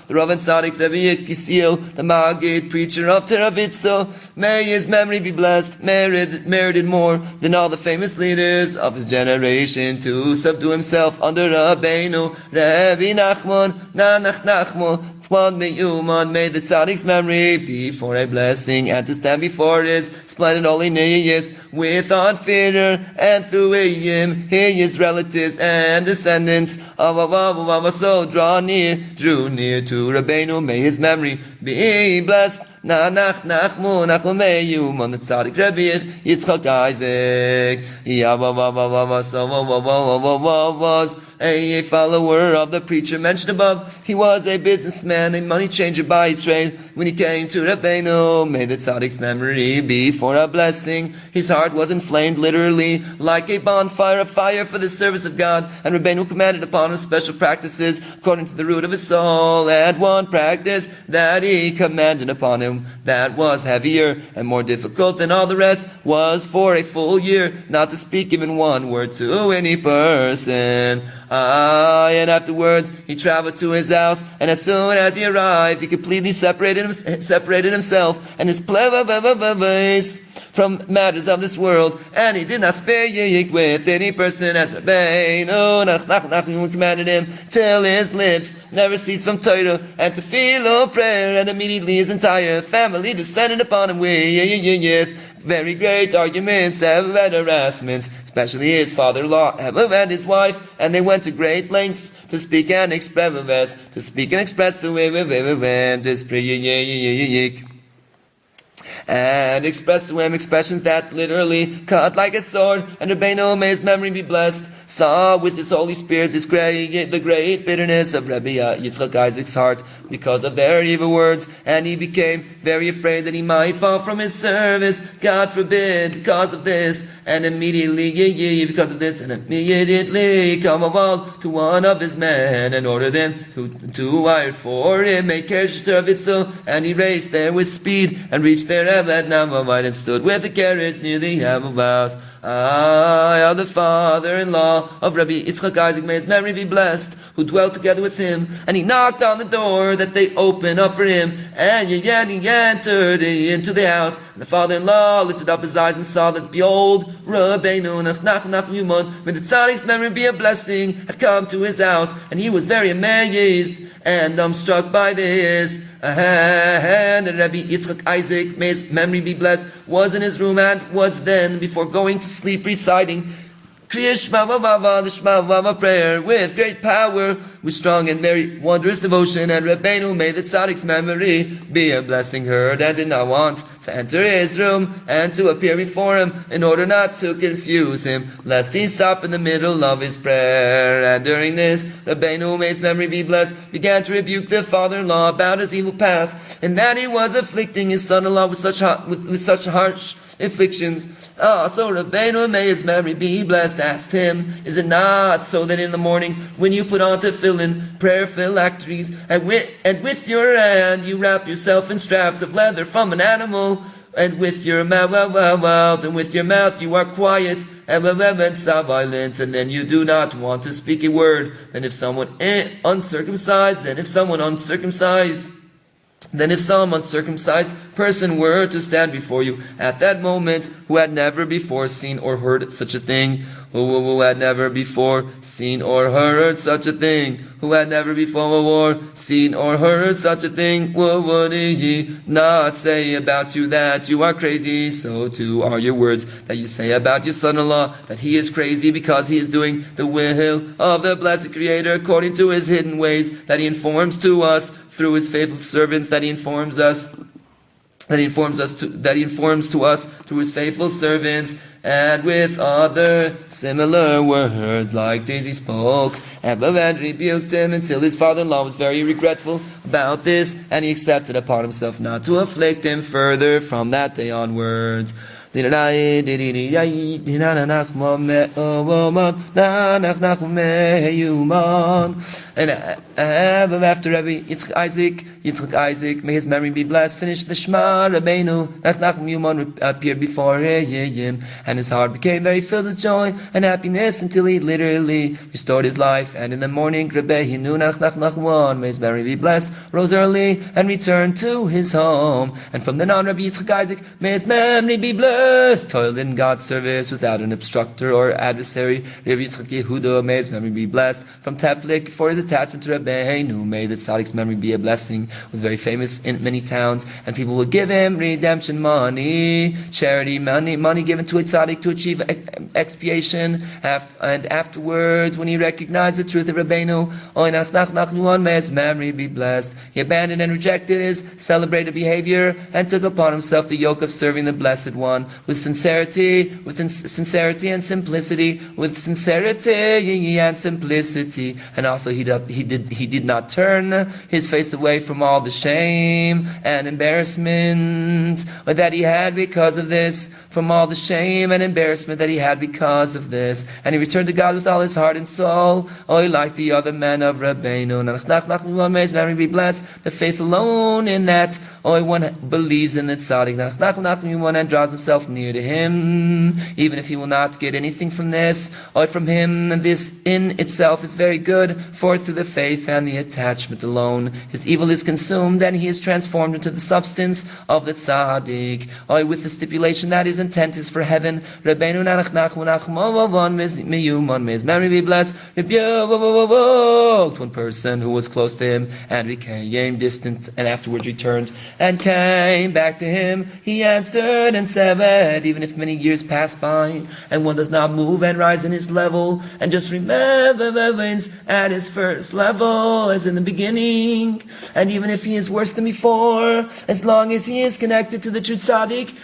Rav and Tzaddik Rabbi Yisrael, the Maggid preacher of Teravitzo, may his memory be blessed, merited more than all the famous leaders of his generation, to subdue himself under Rabbeinu Rabbi Nachman, may the tzaddik's memory be for a blessing, and to stand before his splendid holiness without fear, and through him his relatives and descendants so drew near to Rabbeinu. May his memory be blessed. Nachmon on the tzaddik Rabbi Yitzchak Isaac. Was a follower of the preacher mentioned above. He was a businessman, a money changer by trade. When he came to Rabbeinu, may the tzaddik's memory be for a blessing. His heart was inflamed literally like a bonfire of fire for the service of God, and Rabbeinu commanded upon him special practices according to the root of his soul. And one practice that he commanded upon him that was heavier and more difficult than all the rest was for a full year not to speak even one word to any person. And afterwards he traveled to his house, and as soon as he arrived he completely separated himself and his place from matters of this world, and he did not speak with any person as Rabbeinu commanded him, till his lips never ceased from Torah and to feel prayer, and immediately his entire family descended upon him with very great arguments, and harassments, especially his father-in-law and his wife, and they went to great lengths to speak and express and expressed to him expressions that literally cut like a sword. And Rabbeinu, may his memory be blessed, saw with his Holy Spirit the great bitterness of Rabbi Yitzchak Isaac's heart because of their evil words, and he became very afraid that he might fall from his service. God forbid, because of this, and immediately come to one of his men and ordered them to wire for him a carriage of Itzel, and he raced there with speed and reached there at Navavite and stood with the carriage near the Yam of Vows. I, the father-in-law of Rabbi Yitzchak Isaac, may his memory be blessed, who dwelt together with him, and he knocked on the door that they opened up for him, and he entered into the house. And the father-in-law lifted up his eyes and saw that, behold, Rabbeinu Nachman Yumon, may the tzaddik's memory be a blessing, had come to his house, and he was very amazed and dumbstruck by this. And Rabbi Yitzchak Isaac, may his memory be blessed, was in his room and was then, before going to sleep, reciting Kriya Shema Vava, the Shema Vava prayer, with great power, with strong and very wondrous devotion. And Rabbeinu, may the tzaddik's memory be a blessing, heard and did not want to enter his room and to appear before him, in order not to confuse him, lest he stop in the middle of his prayer. And during this, Rabbeinu, may his memory be blessed, began to rebuke the father-in-law about his evil path, and that he was afflicting his son-in-law with such harsh afflictions. So Rabbeinu, may his memory be blessed, asked him, is it not so that in the morning, when you put on tefillin, prayer phylacteries, and with your hand you wrap yourself in straps of leather from an animal, and with your mouth you are quiet and silent, and then you do not want to speak a word? Then if some uncircumcised person were to stand before you at that moment, who had never before seen or heard such a thing, who had never before seen or heard such a thing, would he not say about you that you are crazy? So too are your words that you say about your son-in-law, that he is crazy because he is doing the will of the blessed Creator according to his hidden ways, that he informs to us through his faithful servants, that he informs to us through his faithful servants. And with other similar words like these he spoke, and rebuked him until his father-in-law was very regretful about this, and he accepted upon himself not to afflict him further from that day onwards. And after Rabbi Yitzchak Isaac, may his memory be blessed, finished the Shema Rabbeinu appeared before him, and his heart became very filled with joy and happiness until he literally restored his life. And in the morning, Rabbeinu, may his memory be blessed, rose early and returned to his home. And from then on, Rabbi Yitzchak Isaac, may his memory be blessed, toiled in God's service without an obstructor or adversary. Rabbi Yitzchak Yehuda, may his memory be blessed, from Teplik for his attachment to Rabbeinu, may the tzaddik's memory be a blessing, was very famous in many towns, and people would give him redemption money, charity money given to a tzaddik to achieve expiation, and afterwards, when he recognized the truth of Rabbeinu, may his memory be blessed, he abandoned and rejected his celebrated behavior and took upon himself the yoke of serving the Blessed One with sincerity and simplicity, and also he did not turn his face away from all the shame and embarrassment that he had because of this, and he returned to God with all his heart and soul, like the other men of Rabbeinu. May his memory be blessed, the faith alone in that one believes in the tzaddik and draws himself near to him, even if he will not get anything from this or from him. And this in itself is very good, for through the faith faith and the attachment alone. His evil is consumed and he is transformed into the substance of the tzaddik. With the stipulation that his intent is for heaven. Rabbeinu Nanach may his memory be blessed. To one person who was close to him and became distant and afterwards returned and came back to him, he answered and said, even if many years pass by and one does not move and rise in his level and just remains at his first level as in the beginning, and even if he is worse than before, as long as he is connected to the true tzaddik,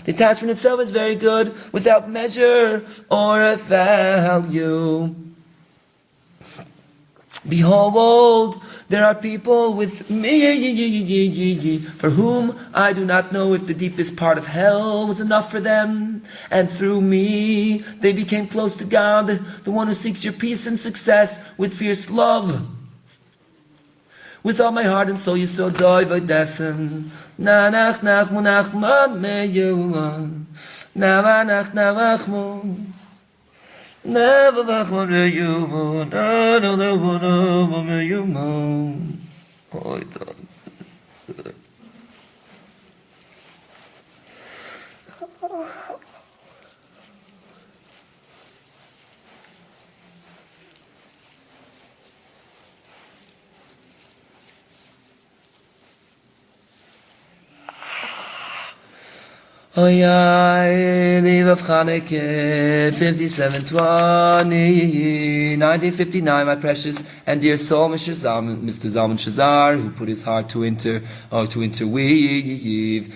the attachment itself is very good without measure or a value. Behold, there are people with me for whom I do not know if the deepest part of hell was enough for them, and through me they became close to God, the one who seeks your peace and success with fierce love. With all my heart and soul, Yisodoi v'desen, nanach nachmu nachman meyuman, navanach navachmu. Never back when you want, I don't know you moan. Oh, I don't. Oh yeah, Eve of Chanukah, 5720, 1959, my precious and dear soul, Mr. Zalman Shazar, who put his heart to interweave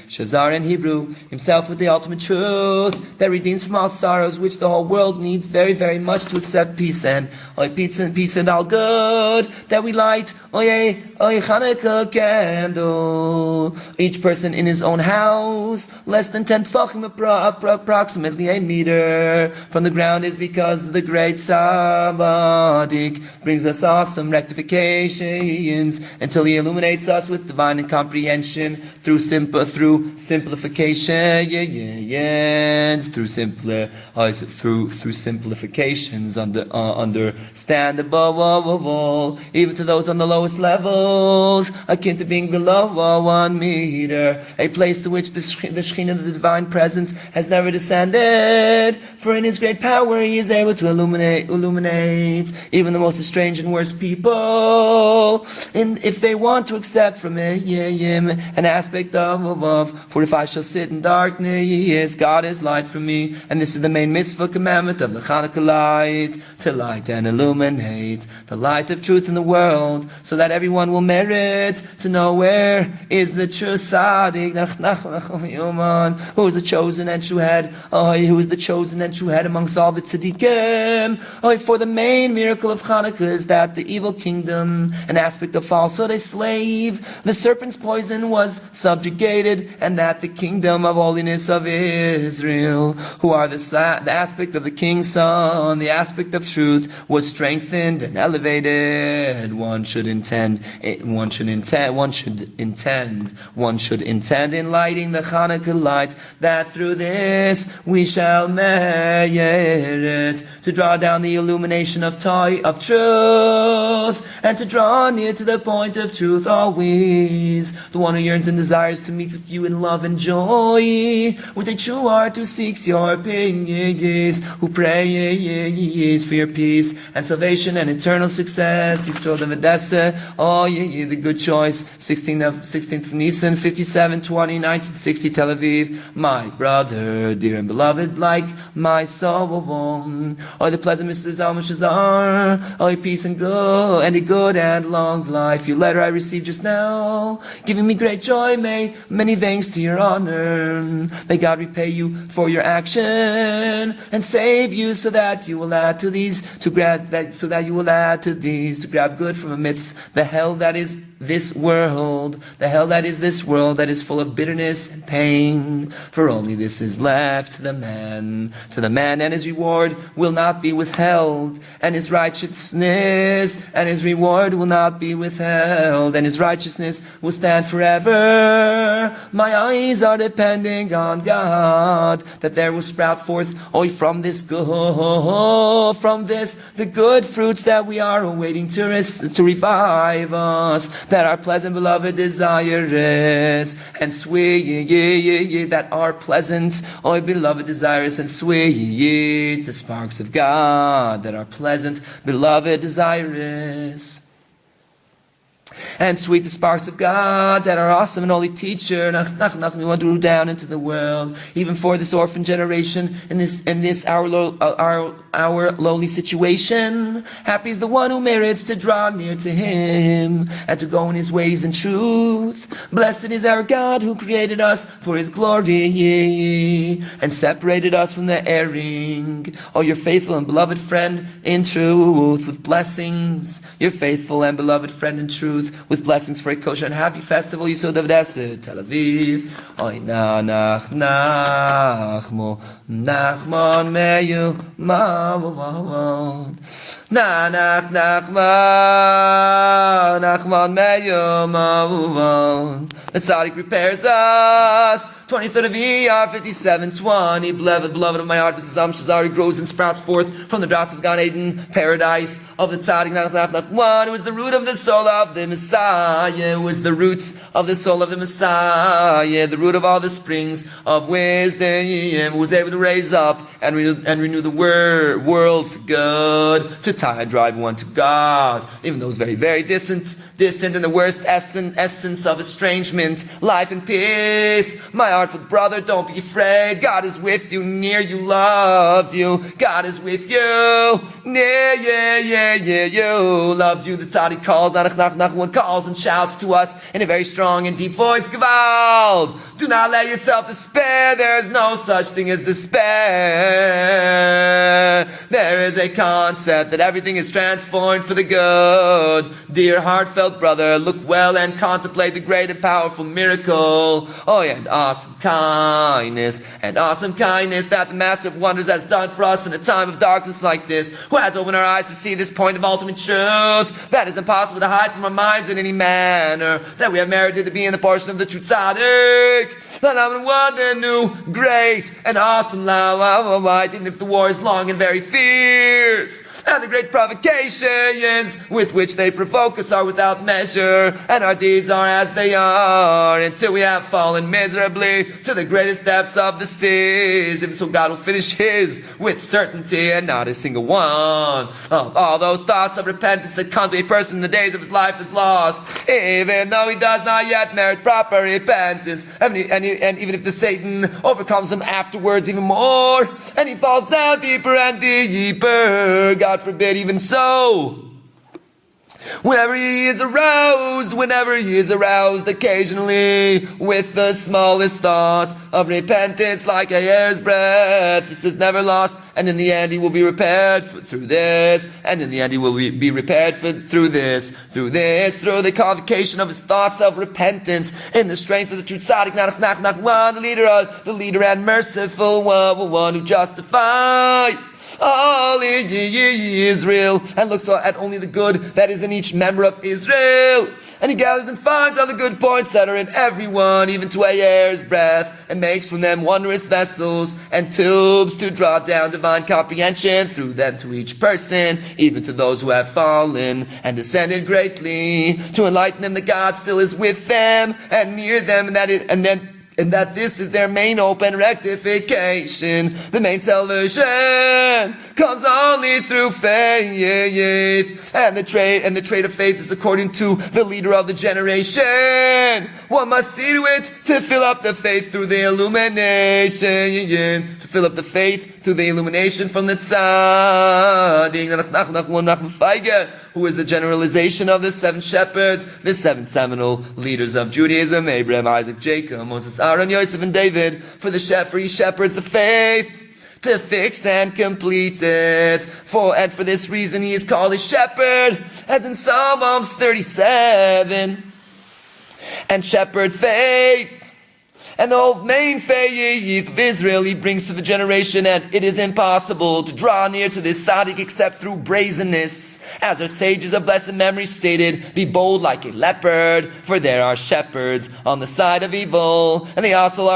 Shazar in Hebrew, himself with the ultimate truth that redeems from all sorrows, which the whole world needs very, very much to accept peace and peace and all good that we light. Oh yeah, Chanukah candle. Each person in his own house, less than 10 tefachim, approximately a meter from the ground, is because the great Sabbadik brings us awesome rectifications until he illuminates us with divine comprehension through simplification, through simplifications understandable, even to those on the lowest levels, akin to being below 1 meter, a place to which the Shekhinah of the divine presence has never descended. For in his great power he is able to illuminate even the most estranged and worst people, if they want to accept from him an aspect of. For if I shall sit in darkness, God is light for me, and this is the main mitzvah commandment of the Chanukah light, to light and illuminate the light of truth in the world, so that everyone will merit to know where is the true tzaddik, who is the chosen and true head, who is the chosen and true head amongst all the tzaddikim. For the main miracle of Chanukah is that the evil kingdom, an aspect of falsehood, a slave, the serpent's poison was subjugated, and that the kingdom of holiness of Israel, who are the aspect of the king's son, the aspect of truth, was strengthened and elevated. One should intend in lighting the Chanukah light, that through this we shall merit to draw down the illumination of truth, and to draw near to the point of truth always. The one who yearns and desires to meet with you in love and joy, with a true heart who seeks your peace, who prays for your peace and salvation and eternal success. Yisrael the Vedessa, the good choice, 16th of Nisan, 5720, 1960, Tel Aviv. My brother, dear and beloved, like my soul. The pleasant Mr. Zalman Shazar, peace and good, and a good and long life. Your letter I received just now, giving me great joy. May many thanks to your honor. May God repay you for your action and save you, so that you will add to these to grab good from amidst the hell that is this world, that is full of bitterness and pain. For only this is left to the man, and his reward will not be withheld, and his righteousness and his reward will not be withheld, and his righteousness will stand forever. My eyes are depending on God, that there will sprout forth, from this the good fruits that we are awaiting to revive us, that our pleasant beloved desire is, and sweet, that our pleasant, beloved desires and sweet, the sparks of God, that our pleasant beloved desire is. And sweet the sparks of God, that our awesome and holy teacher, we want to root down into the world, even for this orphan generation, in this our lowly situation. Happy is the one who merits to draw near to him, and to go in his ways in truth. Blessed is our God, who created us for his glory, and separated us from the erring. Your faithful and beloved friend in truth, with blessings. Your faithful and beloved friend in truth, with blessings for a kosher and happy festival, Yisod of Deser, Tel Aviv. Oy nachmo, nachmon meyu, ma'avon. Nachmon meyu, ma'avon. The tzaddik prepares us. 23rd of Iyar, 5720. Beloved of my heart, this is Shazari grows and sprouts forth from the dross of Gan Eden, paradise of the tzaddik, one who is the root of the soul of the Messiah, who is the roots of the soul of the Messiah, the root of all the springs of wisdom, who was able to raise up and renew the world for good, to tie and drive one to God, even those very, very distant, in the worst essence of estrangement, life and peace. My heartful brother, don't be afraid. God is with you, near you, loves you. God is with you, near you, loves you. The tzaddik calls, one calls and shouts to us in a very strong and deep voice, Gewalt. Do not let yourself despair. There is no such thing as despair. There is a concept that everything is transformed for the good. Dear heartfelt brother, look well and contemplate the great and powerful miracle. And awesome kindness that the Master of Wonders has done for us in a time of darkness like this, who has opened our eyes to see this point of ultimate truth that is impossible to hide from our minds in any manner, that we have merited to be in the portion of the true tzaddik. That I'm one and new, great and awesome light, even if the war is long and very fierce, and the great provocations with which they provoke us are without measure, and our deeds are as they are, until we have fallen miserably to the greatest depths of the seas. Even so, God will finish his with certainty, and not a single one of all those thoughts of repentance that come to a person in the days of his life is lost, even though he does not yet merit proper repentance, and even if the Satan overcomes him afterwards even more, and he falls down deeper and deeper. God forbid, even so. Whenever he is aroused occasionally with the smallest thoughts of repentance, like a hair's breadth, this is never lost, and in the end he will be repaired through this, and in the end he will be repaired through the convocation of his thoughts of repentance, in the strength of the true tzaddik, one, the leader and merciful one who justifies all Israel, and looks at only the good that is in each member of Israel, and he gathers and finds all the good points that are in everyone, even to a hair's breadth, and makes from them wondrous vessels and tubes to draw down divine comprehension through them to each person, even to those who have fallen and descended greatly, to enlighten them that God still is with them and near them, and that this is their main hope and rectification. The main salvation comes only through faith, and the trait of faith is according to the leader of the generation. One must see to it to fill up the faith through the illumination, from the tzaddik, who is the generalization of the seven shepherds, the seven seminal leaders of Judaism, Abraham, Isaac, Jacob, Moses, Aaron, Yosef, and David. For each shepherds the faith to fix and complete it. And for this reason he is called a shepherd, as in Psalms 37. And shepherd faith And the whole main faith of Israel he brings to the generation, and it is impossible to draw near to this tzaddik except through brazenness. As our sages of blessed memory stated, be bold like a leopard, for there are shepherds on the side of evil, and they also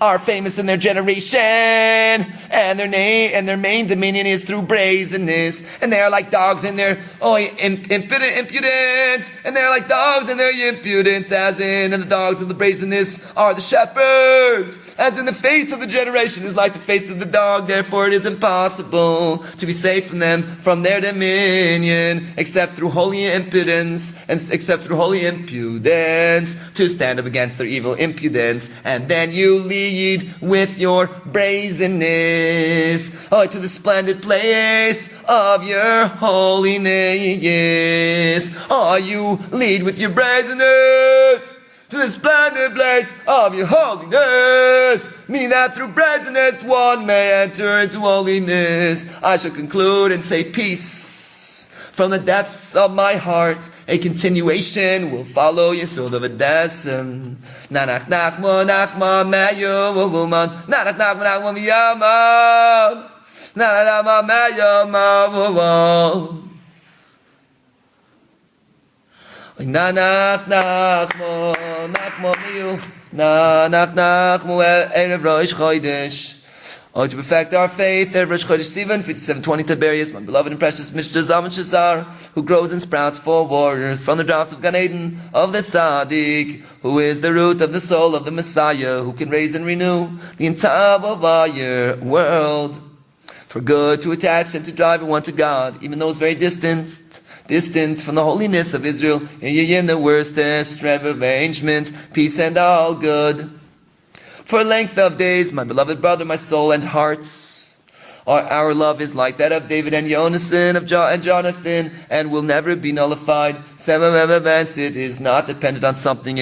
are famous in their generation, and their main dominion is through brazenness, and they are like dogs in their impudence, and they are like dogs in their impudence, as in, and the dogs of the brazenness are the shepherds, as in the face of the generation is like the face of the dog. Therefore it is impossible to be saved from them, from their dominion, except through holy impudence, to stand up against their evil impudence, and then you lead with your brazenness to the splendid place of your holiness. You lead with your brazenness to the splendid place of your holiness, meaning that through brazenness one may enter into holiness. I shall conclude and say peace. From the depths of my heart, a continuation will follow Yesod of Adesem. Nanach nachma nachma meyo woman. Nanach nachma nachma miyaman. Nanach nachma meyo woman. Nanach nachmo nachmo miyu. Nanach nachmo erev rosh chodesh. To perfect our faith, Erev Rosh Chodesh Sivan, 5720 Tiberius, my beloved and precious Mishra Zalman Shazar, who grows and sprouts forward from the drops of Gan Eden of the Tzaddik, who is the root of the soul of the Messiah, who can raise and renew the entire world. For good to attach and to drive one to God, even those very distant from the holiness of Israel, in the worstest arrangement, peace and all good. For length of days, my beloved brother, my soul and hearts, our love is like that of David and Jonathan, and Jonathan, and will never be nullified. It is not dependent on something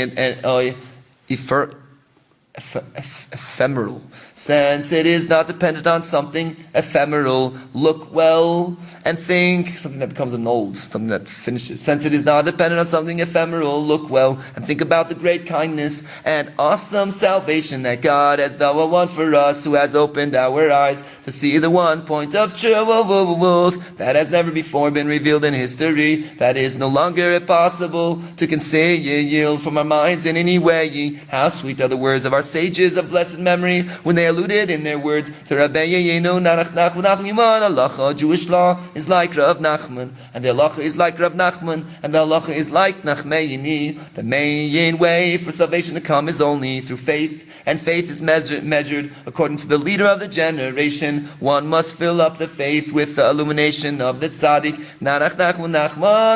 ephemeral. Since it is not dependent on something ephemeral, look well and think, something that becomes annulled, something that finishes. Since it is not dependent on something ephemeral, look well and think about the great kindness and awesome salvation that God has done for us, who has opened our eyes to see the one point of truth that has never before been revealed in history, that is no longer possible to conceal from our minds in any way. How sweet are the words of our sages of blessed memory when they alluded in their words to Rabbi Yeyenu Narach Nachman Halacha. Jewish law is like Rav Nachman, and the Halacha is like Rav Nachman, and the Halacha is like Nachmeyini. The main way for salvation to come is only through faith, and faith is measured according to the leader of the generation. One must fill up the faith with the illumination of the Tzaddik, Narach Nachman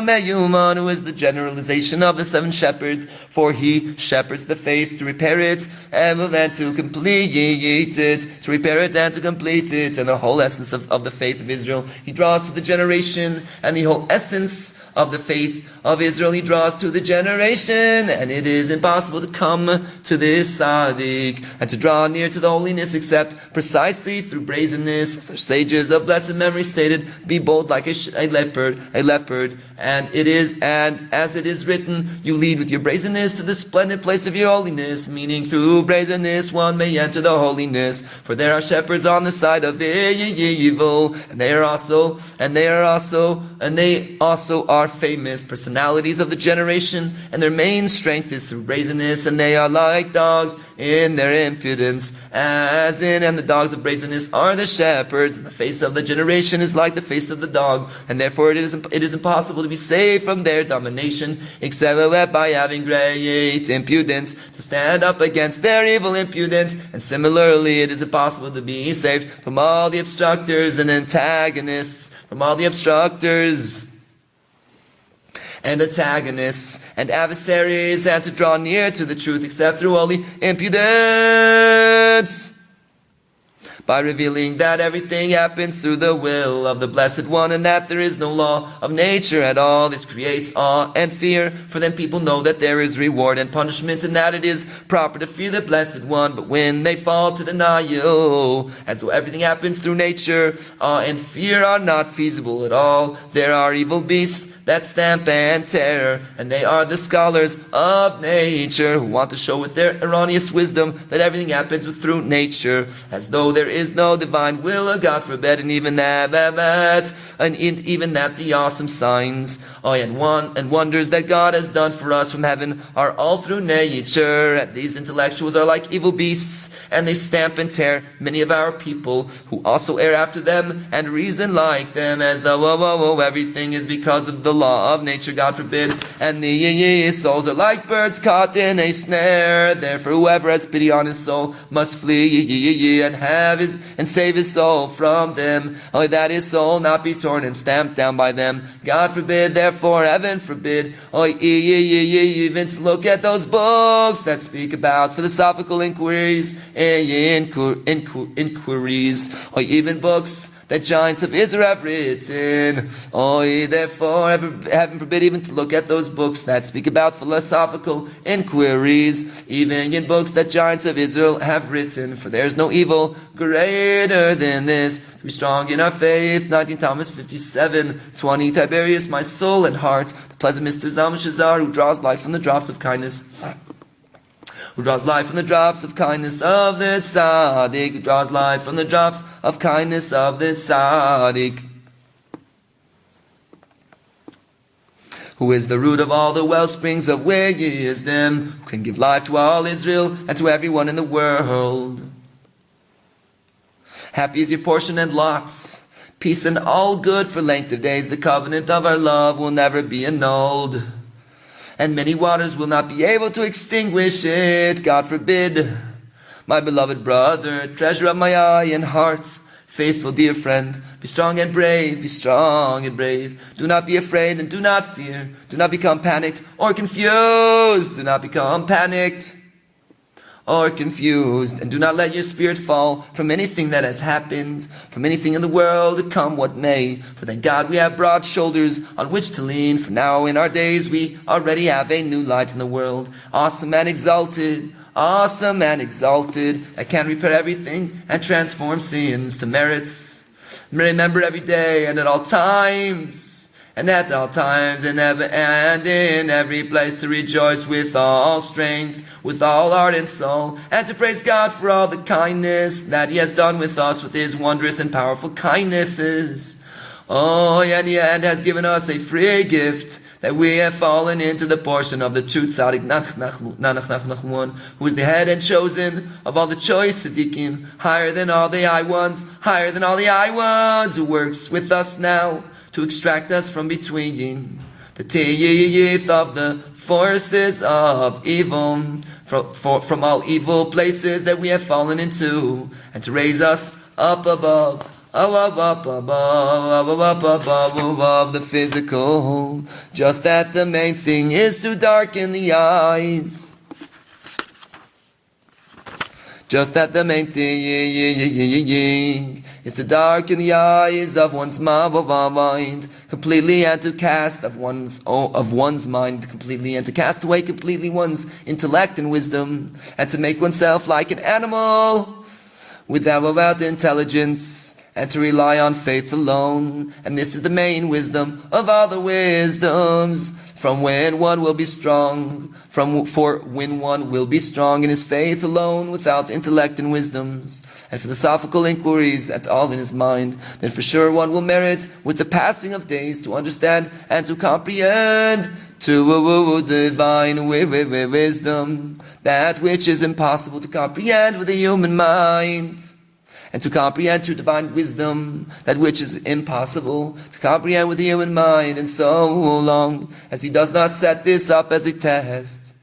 Meyuman, who is the generalization of the seven shepherds, for he shepherds the faith to repair it, and to complete it, to repair it and to complete it. And the whole essence of the faith of Israel he draws to the generation, and the whole essence of the faith of Israel he draws to the generation, and it is impossible to come to this tzaddik and to draw near to the holiness except precisely through brazenness. As our sages of blessed memory stated, be bold like a leopard, and as it is written, you lead with your brazenness to the splendid place of your holiness, meaning through brazenness one may enter the holiness. For there are shepherds on the side of evil, and they also are famous personalities of the generation, and their main strength is through brazenness, and they are like dogs in their impudence, and the dogs of brazenness are the shepherds, and the face of the generation is like the face of the dog, and therefore it is impossible to be saved from their domination except by having great impudence to stand up against their evil impudence. And similarly it is impossible to be saved from all the obstructors and antagonists, and adversaries, and to draw near to the truth except through holy impudence, by revealing that everything happens through the will of the Blessed One, and that there is no law of nature at all. This creates awe and fear, for then people know that there is reward and punishment, and that it is proper to fear the Blessed One. But when they fall to denial, as though everything happens through nature, awe and fear are not feasible at all. There are evil beasts that stamp and tear, and they are the scholars of nature who want to show with their erroneous wisdom that everything happens through nature, as though there is no divine will, or God forbid, and even that the awesome signs and wonders that God has done for us from heaven are all through nature. And these intellectuals are like evil beasts, and they stamp and tear many of our people who also err after them and reason like them, as though everything is because of the law of nature, God forbid. And the souls are like birds caught in a snare. Therefore whoever has pity on his soul must flee and save his soul from them, that his soul not be torn and stamped down by them. God forbid, therefore heaven forbid, even to look at those books that speak about philosophical inquiries, or even books that giants of Israel have written. Therefore heaven forbid even to look at those books that speak about philosophical inquiries, even in books that giants of Israel have written. For there is no evil greater than this, to be strong in our faith. 19 Thomas 57:20. Tiberius, my soul and heart, the pleasant Mr. Zalmashazar, who draws life from the drops of kindness, who draws life from the drops of kindness of the tzaddik, who draws life from the drops of kindness of the tzaddik, who is the root of all the wellsprings of wisdom, who can give life to all Israel and to everyone in the world. Happy is your portion and lots, peace and all good for length of days. The covenant of our love will never be annulled, and many waters will not be able to extinguish it, God forbid. My beloved brother, treasure of my eye and heart, faithful dear friend, be strong and brave, be strong and brave. Do not be afraid and do not fear. Do not become panicked or confused. Do not become panicked or confused, and do not let your spirit fall from anything that has happened, from anything in the world, come what may. For thank God we have broad shoulders on which to lean, for now in our days we already have a new light in the world, awesome and exalted, that can repair everything and transform sins to merits. Remember every day and at all times, and in every place, to rejoice with all strength, with all heart and soul, and to praise God for all the kindness that He has done with us, with His wondrous and powerful kindnesses. And has given us a free gift, that we have fallen into the portion of the true tzaddik, who is the head and chosen of all the choice tzaddikim, higher than all the high ones, who works with us now to extract us from between the teeth of the forces of evil, from all evil places that we have fallen into, and to raise us up above the physical. Just that the main thing is to darken the eyes. Just that the main thing is to darken the eyes of one's mind completely, and to cast of one's mind completely, and to cast away completely one's intellect and wisdom, and to make oneself like an animal without intelligence, and to rely on faith alone. And this is the main wisdom of all the wisdoms, for when one will be strong in his faith alone, without intellect and wisdoms, and philosophical inquiries at all in his mind, then for sure one will merit with the passing of days to understand and to comprehend to divine wisdom, that which is impossible to comprehend with the human mind, and to comprehend to divine wisdom that which is impossible to comprehend with the human mind. And so long as he does not set this up as a test,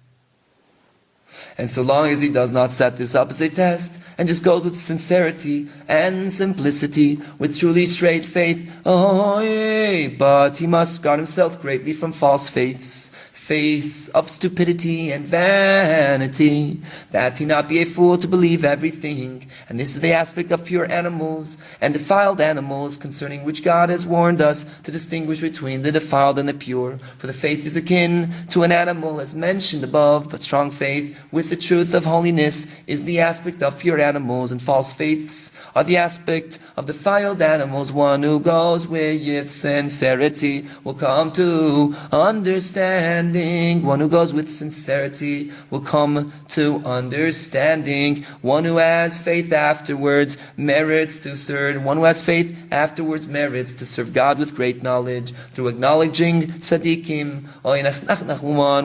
and so long as he does not set this up as a test, and just goes with sincerity and simplicity, with truly straight faith, but he must guard himself greatly from false faiths, faiths of stupidity and vanity, that he not be a fool to believe everything. And this is the aspect of pure animals and defiled animals, concerning which God has warned us to distinguish between the defiled and the pure. For the faith is akin to an animal, as mentioned above, but strong faith with the truth of holiness is the aspect of pure animals, and false faiths are the aspect of defiled animals. One who goes with sincerity will come to understanding. One who goes with sincerity will come to understanding. One who has faith afterwards merits to serve. One who has faith afterwards merits to serve God with great knowledge through acknowledging tzaddikim.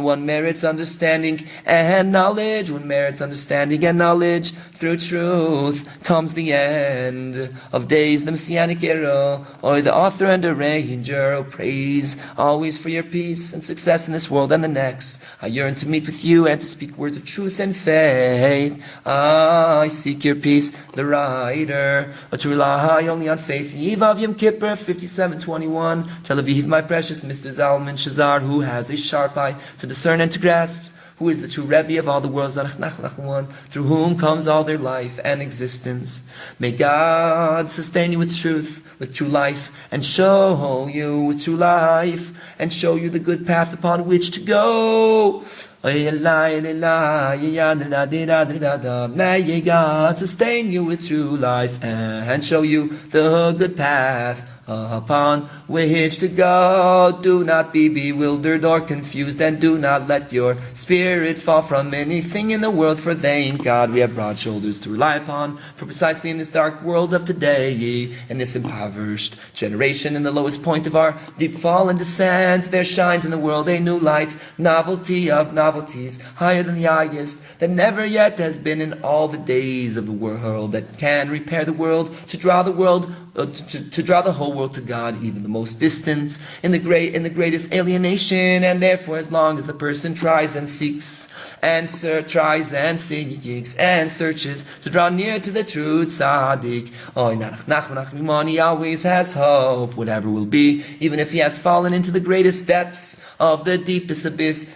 One merits understanding and knowledge. One merits understanding and knowledge. Through truth comes the end of days, the messianic era, or the author and arranger. Oh, praise always for your peace and success in this world and the next. I yearn to meet with you and to speak words of truth and faith. I seek your peace, the writer, to rely only on faith. Eve of Yom Kippur, 57:21. Tel Aviv, my precious Mr. Zalman Shazar, who has a sharp eye to discern and to grasp, who is the true Rebbe of all the worlds, through whom comes all their life and existence. May God sustain you with truth, with true life, and show you with true life, and show you the good path upon which to go. May God sustain you with true life, and show you the good path upon which to go. Do not be bewildered or confused, and do not let your spirit fall from anything in the world, for thank God we have broad shoulders to rely upon. For precisely in this dark world of today, in this impoverished generation, in the lowest point of our deep fall and descent, there shines in the world a new light, novelty of novelties, higher than the highest, that never yet has been in all the days of the world, that can repair the world, to draw the world, to draw the whole world to God, even the most distant, in the greatest alienation. And therefore, as long as the person tries and seeks and tries and seeks and searches to draw near to the true tzaddik, he always has hope, whatever will be, even if he has fallen into the greatest depths of the deepest abyss.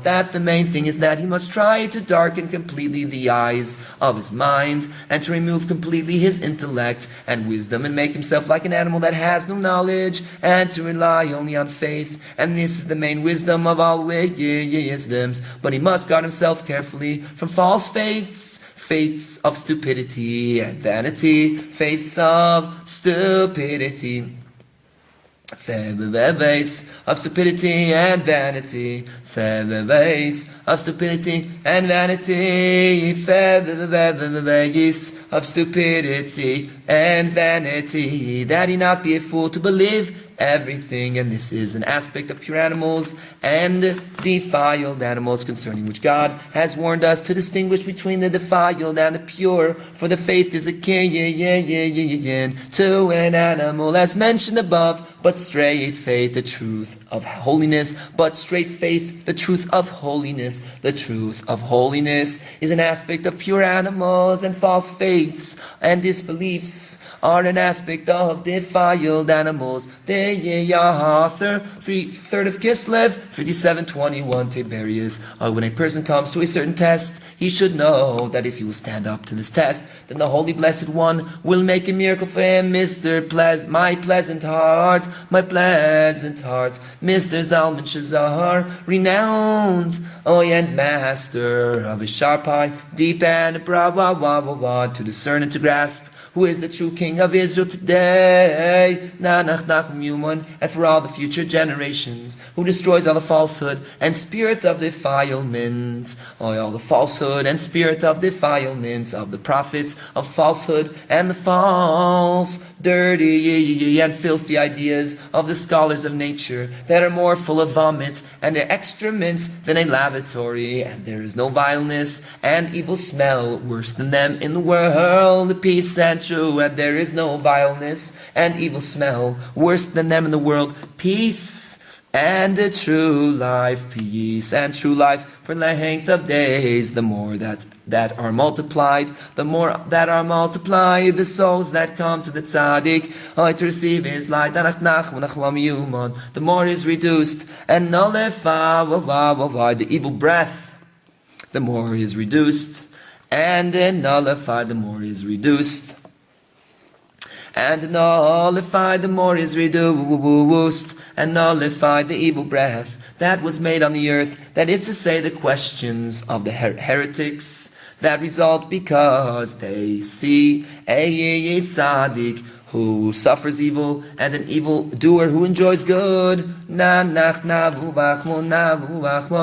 That the main thing is that he must try to darken completely the eyes of his mind, and to remove completely his intellect and wisdom, and make himself like an animal that has no knowledge, and to rely only on faith. And this is the main wisdom of all wisdoms. But he must guard himself carefully from false faiths, faiths of stupidity and vanity, faiths of stupidity. Faiths of stupidity and vanity, faiths of stupidity and vanity, faiths of stupidity and vanity, that he not be a fool to believe everything. And this is an aspect of pure animals and defiled animals, concerning which God has warned us to distinguish between the defiled and the pure. For the faith is akin to an animal, as mentioned above, but straight faith, the truth of holiness. But straight faith, the truth of holiness. The truth of holiness is an aspect of pure animals, and false faiths and disbeliefs are an aspect of defiled animals. The author, 3rd of Kislev, 57:21, Tiberius. When a person comes to a certain test, he should know that if he will stand up to this test, then the Holy Blessed One will make a miracle for him. My pleasant heart, Mr. Zalman Shazar, renowned, and master of a sharp eye, deep and broad, to discern and to grasp who is the true King of Israel today, and for all the future generations, who destroys all the falsehood and spirit of defilements, all the falsehood and spirit of defilements of the prophets of falsehood, and the false, dirty and filthy ideas of the scholars of nature, that are more full of vomit and excrements than a lavatory. And there is no vileness and evil smell worse than them in the world. Peace and true, and there is no vileness and evil smell worse than them in the world. Peace and a true life, peace and true life for length of days. The more that are multiplied, the more that are multiplied, the souls that come to the tzaddik, to receive his light, the more is reduced and nullified, the evil breath, the more is reduced, and nullified, the more is reduced, and nullified, the more is reduced, and nullified the evil breath that was made on the earth, that is to say, the questions of the heretics that result because they see a tzaddik who suffers evil and an evil doer who enjoys good. Nanach navu vachmo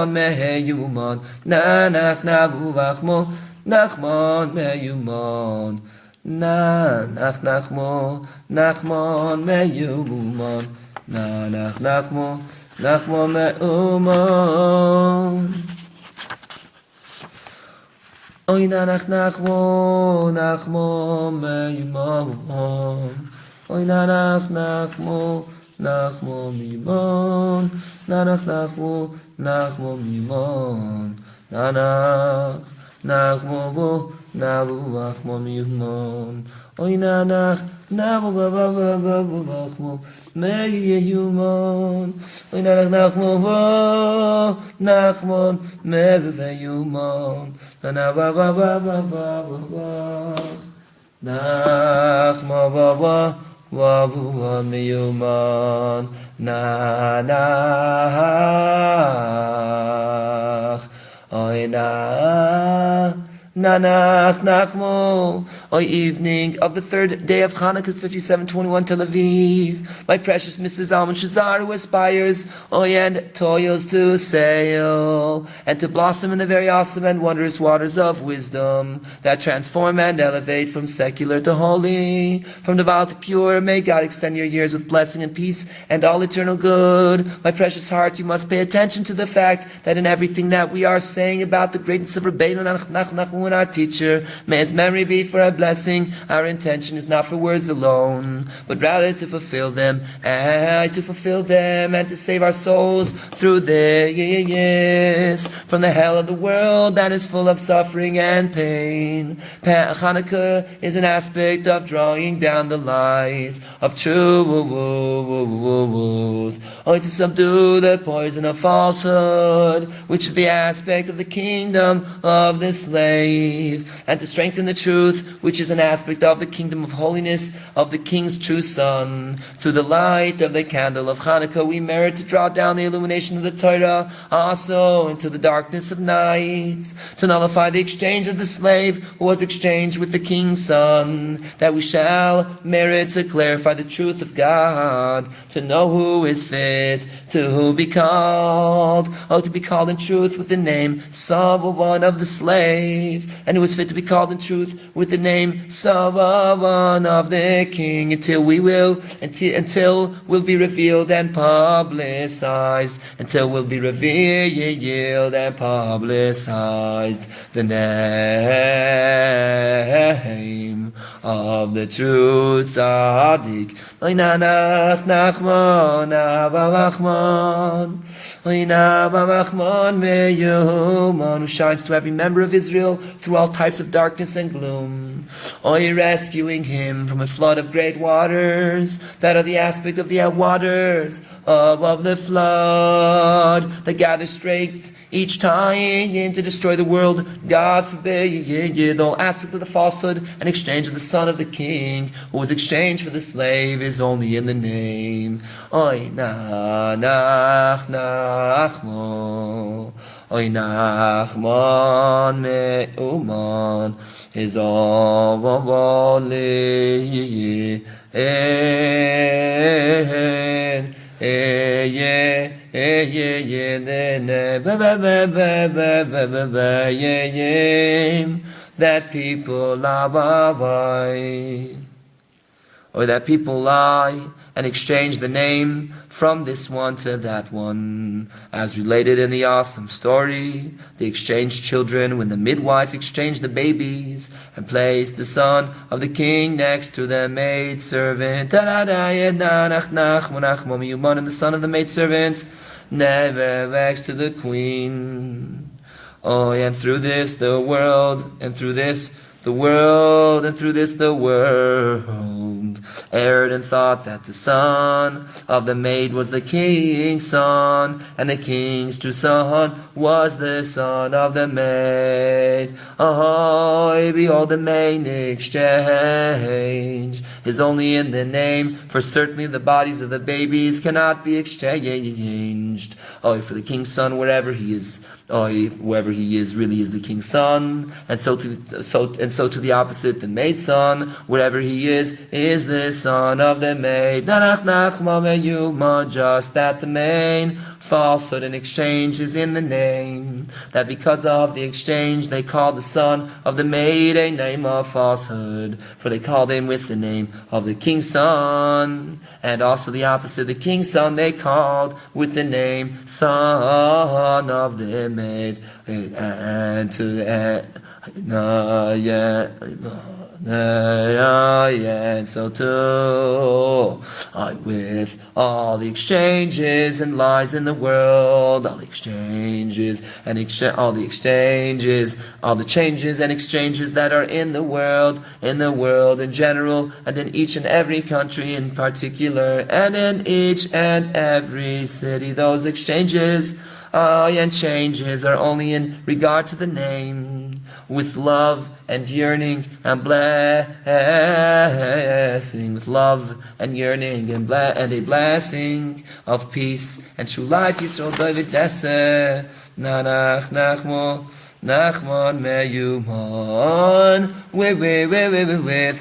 meheyuman. Nanach navu vachmo nachmon meheyuman. Nanach nachmon meheyuman. Nanach nachmon meheyuman. Oy nanach nachmon meheyuman. Oy nanach nachmon meheyuman. Nanach nachmon meheyuman. Nanach nachmon meheyuman. Oy nanach nachmon meheyuman. Oy nanach nachmon meheyuman. Nachmon meheyuman. Nanach oy Nanach Nachmo. O evening of the third day of Hanukkah 5721 Tel Aviv, my precious Mr. Zalman Shazar, who aspires and toils to sail and to blossom in the very awesome and wondrous waters of wisdom that transform and elevate from secular to holy, from devout to pure. May God extend your years with blessing and peace and all eternal good. My precious heart, you must pay attention to the fact that in everything that we are saying about the greatness of Rabbeinu Nachman, our teacher, may his memory be for our blessing. Our intention is not for words alone, but rather to fulfill them and to save our souls through this from the hell of the world that is full of suffering and pain. Hanukkah is an aspect of drawing down the lies of truth, to subdue the poison of falsehood, which is the aspect of the kingdom of the slave, and to strengthen the truth, which is an aspect of the kingdom of holiness of the King's true Son. Through the light of the candle of Hanukkah, we merit to draw down the illumination of the Torah also into the darkness of night, to nullify the exchange of the slave who was exchanged with the King's Son, that we shall merit to clarify the truth of God, to know who is fit to be called, to be called in truth with the name Saba, one of the slave, and who is fit to be called in truth with the name Saba, one of the king, until we'll be revealed and publicized, the name of the true tzaddik. Oy nanach nachmon avachmon. Oy navachmon meyuman, who shines to every member of Israel through all types of darkness and gloom. Oy, rescuing him from a flood of great waters that are the aspect of the waters of the flood that gather strength each time to destroy the world. God forbid the whole aspect of the falsehood and exchange of the son of the king who was exchanged for the slave is only in the name. Oy nanach nachmo. Oy nachmon meuman is all that people love. or that people lie and exchange the name from this one to that one. As related in the awesome story, the exchanged children when the midwife exchanged the babies and placed the son of the king next to the maidservant. And the son of the maidservant next to the queen. Oh, and through this the world, and through this the world, and through this the world erred and thought that the son of the maid was the king's son, and the king's true son was the son of the maid. Oh, behold, the main exchange is only in the name, for certainly the bodies of the babies cannot be exchanged. Oh, for the king's son, wherever he is, wherever he is, really is the king's son, and so to the opposite, the maid's son, wherever he is the son of the maid. Just that the main falsehood and exchange is in the name, that because of the exchange they called the son of the maid a name of falsehood, for they called him with the name of the king's son, and also the opposite, the king's son they called with the name son of the maid, and and so too, with all the exchanges and lies in the world, all the changes and exchanges that are in the world in general, and in each and every country in particular, and in each and every city, those exchanges and changes are only in regard to the name, with love and yearning and blessing, with love and yearning and a blessing of peace and true life. Yisrael David Desse Nanach Nachman Meyuman with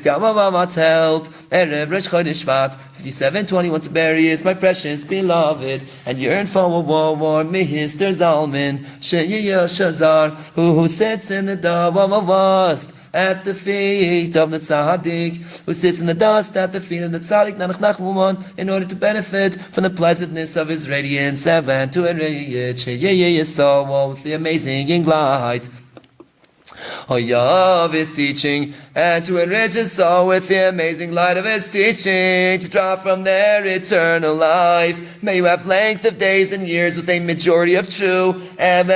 Gamavamat's help. Erev Rosh Chodesh Shvat 57:21 to bury is my precious beloved, and yearn for a war Mister Zalman Sheyeh Shazar, who sits in the dove of a vast at the feet of the tzaddik, who sits in the dust at the feet of the tzaddik, Nanach Nachman, in order to benefit from the pleasantness of his radiance, and to enrich his soul with the amazing light of his teaching, and to enrich his soul with the amazing light of his teaching, to draw from their eternal life. May you have length of days and years with a majority of true and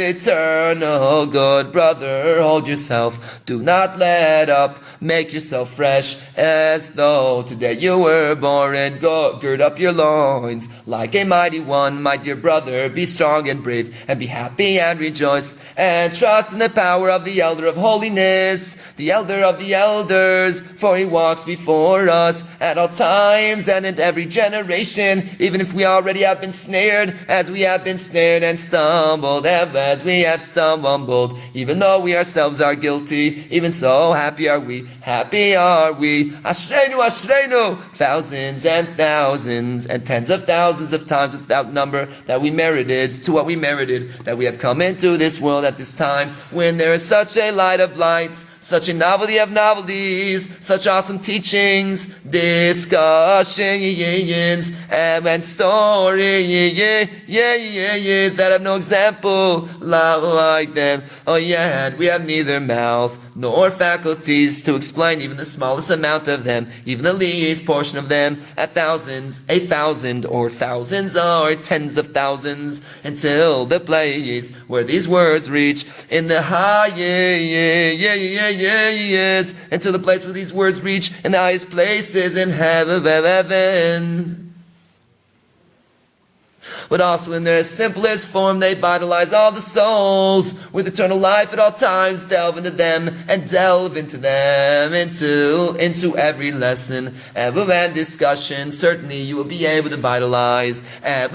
eternal good. Brother, hold yourself, do not let up, make yourself fresh as though today you were born, and gird up your loins like a mighty one. My dear brother, be strong and brave, and be happy and rejoice, and trust in the power of the elder of holiness, the elder of the elders, for he walks before us at all times and in every generation, even if we already have been snared, as we have been snared, and stumbled as we have stumbled, even though we ourselves are guilty, even so happy are we, Ashreinu, Ashreinu, thousands and thousands and tens of thousands of times without number, that we merited to what we merited, that we have come into this world at this time when there is such a light of lights, such a novelty of novelties, such awesome teachings, discussions, and stories that have no example like them. Oh yeah, and we have neither mouth nor faculties to explain even the smallest amount of them, even the least portion of them, a thousand, or thousands, or tens of thousands, until the place where these words reach in the highest, until the place where these words reach in the highest places in heaven. But also in their simplest form they vitalize all the souls with eternal life at all times. Delve into them and delve into them, into every lesson and discussion. Certainly you will be able to vitalize and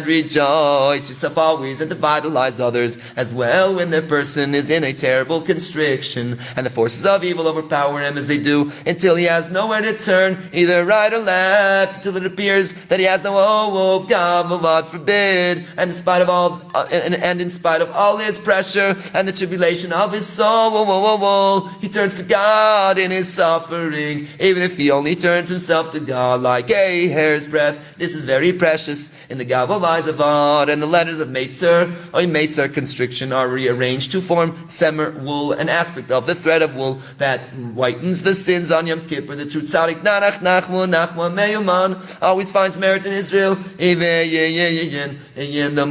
rejoice yourself always, and to vitalize others as well when the person is in a terrible constriction and the forces of evil overpower him as they do, until he has nowhere to turn, either right or left, until it appears that he has no hope. God God forbid, and in spite of all his pressure and the tribulation of his soul, he turns to God in his suffering, even if he only turns himself to God like a hair's breadth. This is very precious in the Gavavai Zavad, and the letters of Meitzer constriction are rearranged to form Semer, wool, an aspect of the thread of wool that whitens the sins on Yom Kippur. The true tzaddik Nachman Meyuman always finds merit in Israel, even in the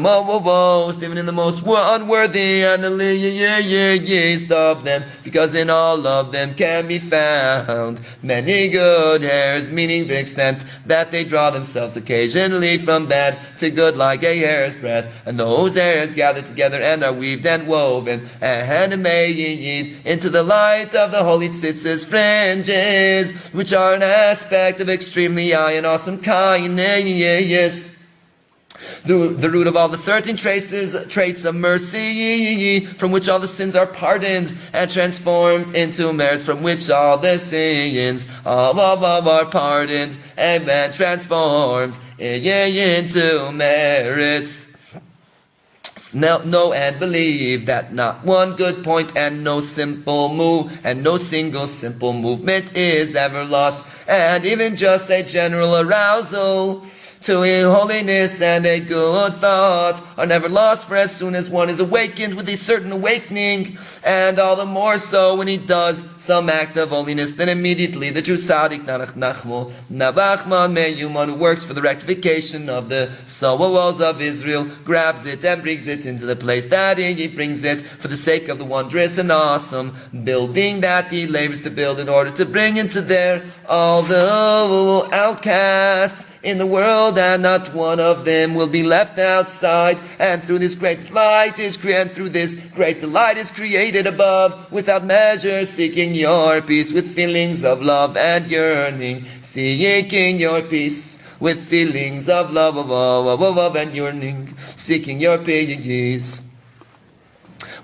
most unworthy and the least of them, because in all of them can be found many good hairs, meaning the extent that they draw themselves occasionally from bad to good like a hair's breadth, and those hairs gather together and are weaved and woven and made into the light of the holy tzitzis fringes, which are an aspect of extremely high and awesome kindness. The root of all the 13 traits of mercy, from which all the sins are pardoned and transformed into merits, from which all the sins are pardoned and transformed into merits. Know and believe that not one good point and no single simple movement is ever lost, and even just a general arousal to holiness and a good thought are never lost, for as soon as one is awakened with a certain awakening, and all the more so when he does some act of holiness, then immediately the true tzaddik Nachman Meyuman, who works for the rectification of the souls of Israel, grabs it and brings it into the place that he brings it for the sake of the wondrous and awesome building that he labors to build, in order to bring into there all the outcasts in the world, and not one of them will be left outside. And through this great delight is created above, without measure, seeking your peace with feelings of love and yearning, seeking your peace with feelings of love and yearning, seeking your peace.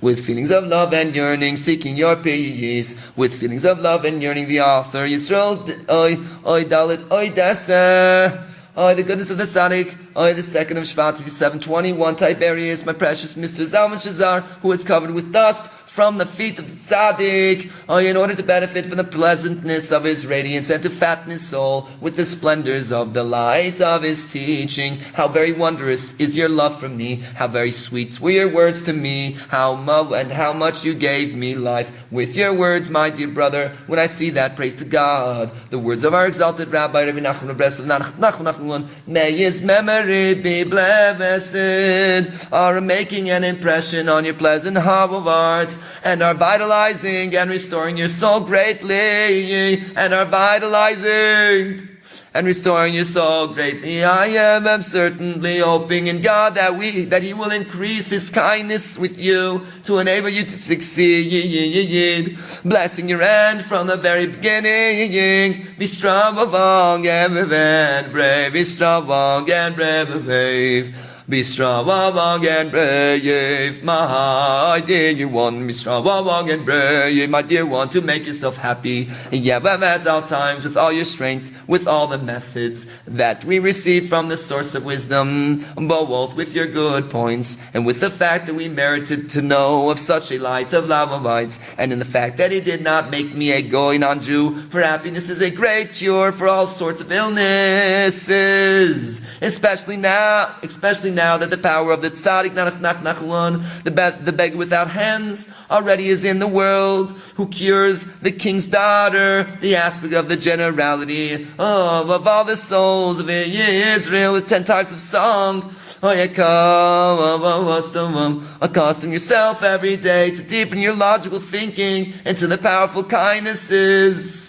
With feelings of love and yearning, seeking your peace. With feelings of love and yearning, the author Yisrael, Dalit, Dasa. The goodness of the tzaddik. The 2nd of Shvat, 5721, Tiberius, my precious Mr. Zalman Shazar, who is covered with dust from the feet of the tzaddik, in order to benefit from the pleasantness of his radiance and to fatten his soul with the splendors of the light of his teaching. How very wondrous is your love for me, how very sweet were your words to me, how much you gave me life with your words, my dear brother. When I see that, praise to God. The words of our exalted Rabbi Rabbi Nachman of Breslov, Nachman, may his memory be blessed, are making an impression on your pleasant heart of hearts, and are vitalizing and restoring your soul greatly, and are vitalizing and restoring your soul greatly. I am certainly hoping in God that He will increase His kindness with you to enable you to succeed. Blessing your end from the very beginning. Be strong and brave. Be strong and brave. Be strong and brave, my dear one. Be strong and brave, my dear one, to make yourself happy. Yeah, but at all times, with all your strength, with all the methods that we receive from the source of wisdom, both with your good points and with the fact that we merited to know of such a light of Lavovites, and in the fact that He did not make me a goy non-Jew, for happiness is a great cure for all sorts of illnesses, especially now that the power of the tzaddik Nachman, the beggar without hands, already is in the world, who cures the king's daughter, the aspect of the generality of all the souls of Israel, with 10 types of song. Accustom yourself every day to deepen your logical thinking into the powerful kindnesses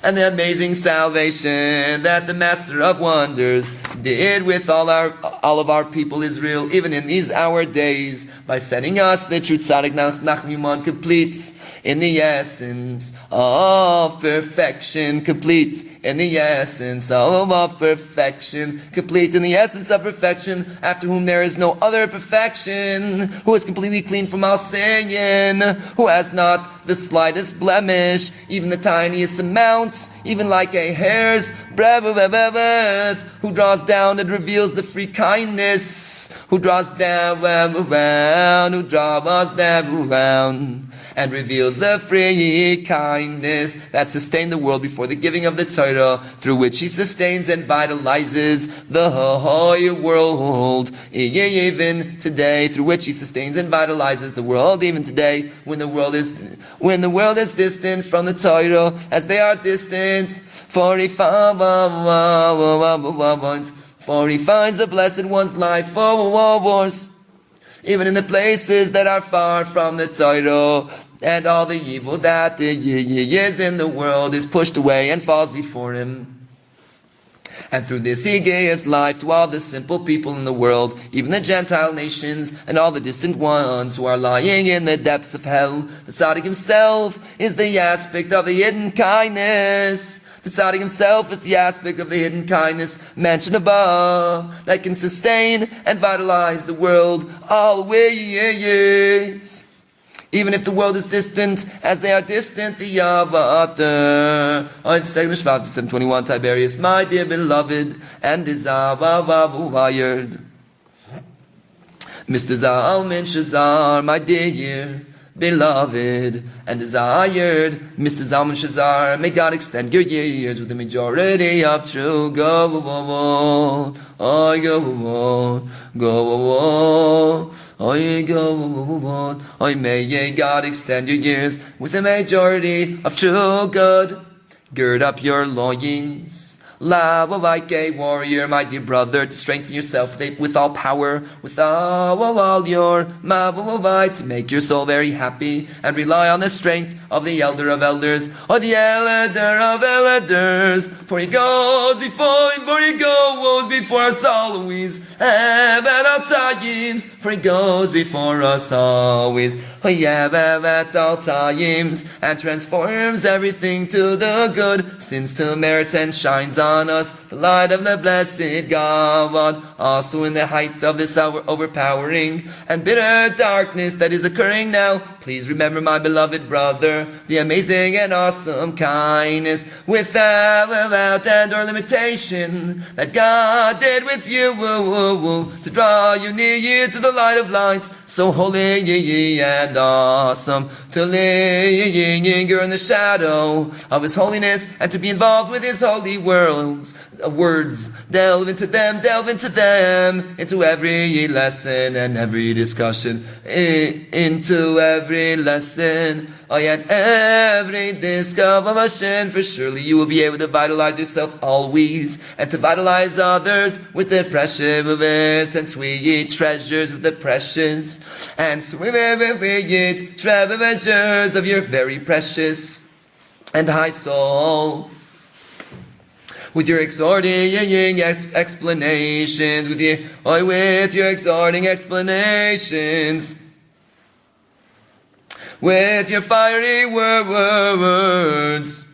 and the amazing salvation that the Master of Wonders did with all of our people Israel, even in these our days, by setting us the true tzaddik Nachman complete in the essence of perfection, complete in the essence of perfection, complete in the essence of perfection, after whom there is no other perfection, who is completely clean from all sin, who has not the slightest blemish, even the tiniest amount count, even like a hair's breadth, who draws down and reveals the free kindness, who draws down, who draws down, and reveals the free kindness that sustained the world before the giving of the Torah, through which he sustains and vitalizes the whole world, even today, through which he sustains and vitalizes the world, even today, when the world is distant from the Torah, as they are distant, for he finds the Blessed One's life for even in the places that are far from the Torah, and all the evil that is in the world is pushed away and falls before him. And through this he gives life to all the simple people in the world, even the Gentile nations and all the distant ones who are lying in the depths of hell. The Tzaddik himself is the aspect of the hidden kindness. The Tzaddik himself is the aspect of the hidden kindness mentioned above, that can sustain and vitalize the world always. Even if the world is distant, as they are distant, the Avatar. On the 2nd of Shvat, 721, Tiberius, my dear beloved, and desired. Mr. Zalman Shazar, my dear beloved and desired, Mr. Zalman Shazar, may God extend your years with the majority of true go on. May God extend your years with a majority of true good. Gird up your loins, love like a warrior, my dear brother, to strengthen yourself with all power, with all your might, to make your soul very happy, and rely on the strength of the elder of elders, or the elder of elders, for he goes before us always, at all times, for he goes before us always, at all times, and transforms everything to the good, since to merits and shines on us the light of the blessed God, also in the height of this overpowering and bitter darkness that is occurring now. Please remember, my beloved brother, the amazing and awesome kindness without end or limitation that God did with you to draw you near to the light of lights, so holy and awesome, to linger in the shadow of his holiness and to be involved with his holy words. Delve into them, into every lesson and every discussion, into every lesson, and every discussion, for surely you will be able to vitalize yourself always, and to vitalize others with the precious and sweet treasures, with the precious and sweet treasures of your very precious and high soul. With your exhorting explanations, with your exhorting explanations, with your fiery words,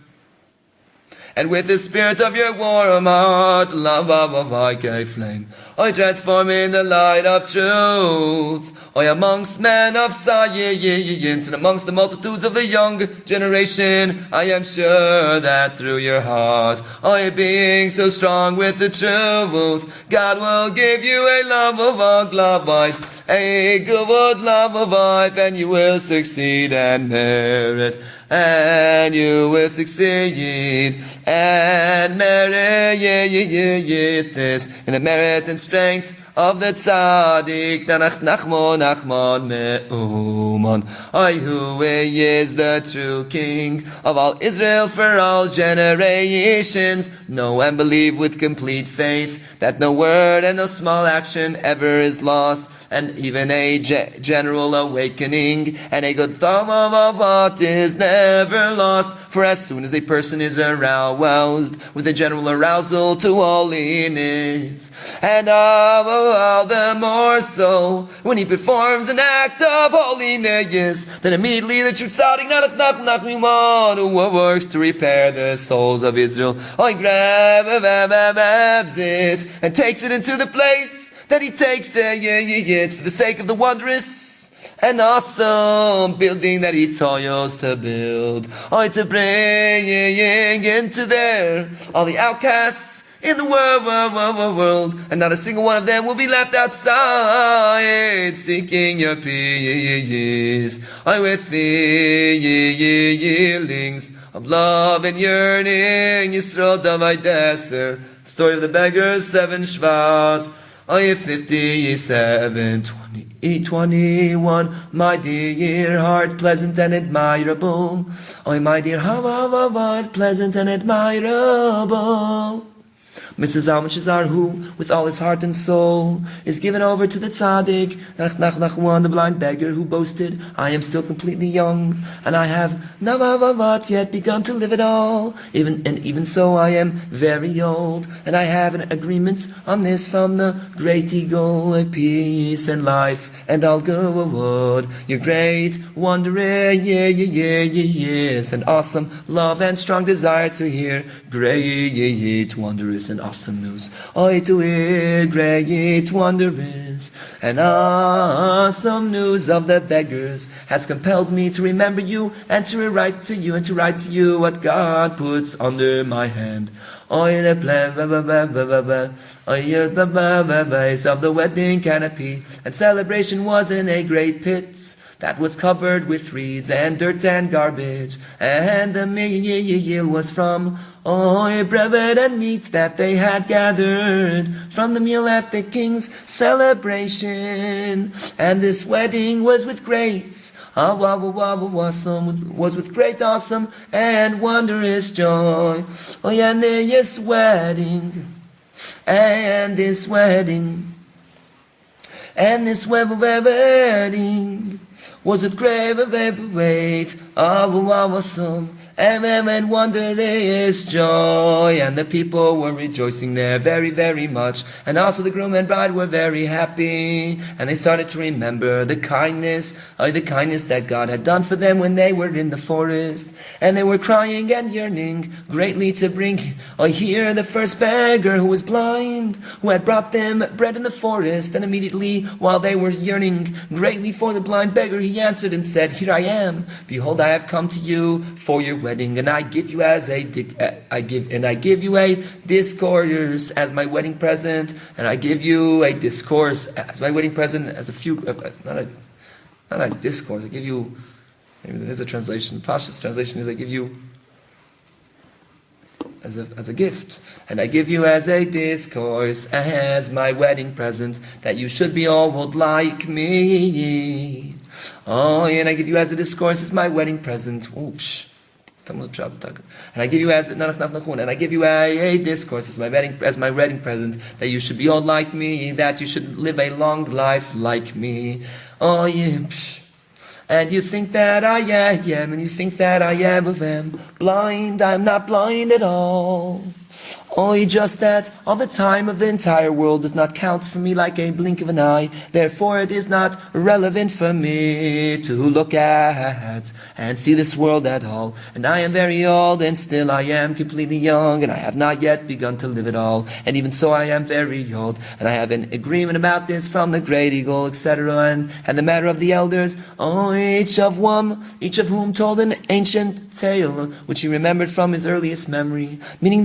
and with the spirit of your warm heart, love of a flame, I transform in the light of truth. I amongst men of science and amongst the multitudes of the young generation, I am sure that through your heart, I being so strong with the truth, God will give you a love of life, a good love of life, and you will succeed and merit. And you will succeed and merit this in the merit and strength of the tzaddik, Nachman Me'uman, who is the true King of all Israel for all generations. Know and believe with complete faith that no word and no small action ever is lost, and even a general awakening and a good thought of what is never lost. For as soon as a person is aroused with a general arousal to holiness, and all the more so when he performs an act of holiness, then immediately the true tzaddik who works to repair the souls of Israel, he grabs it and takes it into the place that he takes it for the sake of the wondrous an awesome building that he toils to build. Oh, to bring into there all the outcasts in the world, and not a single one of them will be left outside, seeking your peace. I with feelings of love and yearning, Yisrael Davai Deser. Story of the beggars, 7 Shvat. I 57, 21, my dear heart, pleasant and admirable. Oh, my dear heart, pleasant and admirable. Mr. Zalman Shazar, who, with all his heart and soul, is given over to the tzaddik, Nachman, the blind beggar, who boasted, I am still completely young, and I have not yet begun to live at all. Even so, I am very old, and I have an agreement on this from the great eagle of peace and life, and I'll go award your great, wondering, yes, and awesome love and strong desire to hear great, wondrous, and awesome news. Oh, to hear great, wondrous, and awesome news of the beggars has compelled me to remember you and to write to you what God puts under my hand. Oh, the plan, oh, the base of the wedding canopy, and celebration was in a great pit that was covered with reeds and dirt and garbage, and the meal was from bread and meat that they had gathered from the meal at the king's celebration. And this wedding was with great awesome and wondrous joy. Oh yeah, and this wedding was with great awesome and wondrous joy, and the people were rejoicing there very, very much, and also the groom and bride were very happy, and they started to remember the kindness that God had done for them when they were in the forest, and they were crying and yearning greatly to bring here the first beggar who was blind, who had brought them bread in the forest. And immediately, while they were yearning greatly for the blind beggar, he answered and said, Here I am, behold, I have come to you for your wedding, and I give you a discourse as my wedding present, and I give you a discourse as my wedding present, as a few, not a discourse. I give you, maybe there is a translation. Pashas translation is I give you as a gift, and I give you as a discourse as my wedding present, that you should be all would like me. Oh, and I give you as a discourse as my wedding present. Oops. And I give you a discourse as my wedding present, that you should be all like me, that you should live a long life like me. Oh, yeah. And you think that I am, and you think that I am blind. I'm not blind at all. Only just that all the time of the entire world does not count for me like a blink of an eye. Therefore it is not relevant for me to look at and see this world at all. And I am very old, and still I am completely young, and I have not yet begun to live at all. And even so I am very old, and I have an agreement about this from the great eagle, etc. And the matter of the elders, each of whom told an ancient tale, which he remembered from his earliest memory, meaning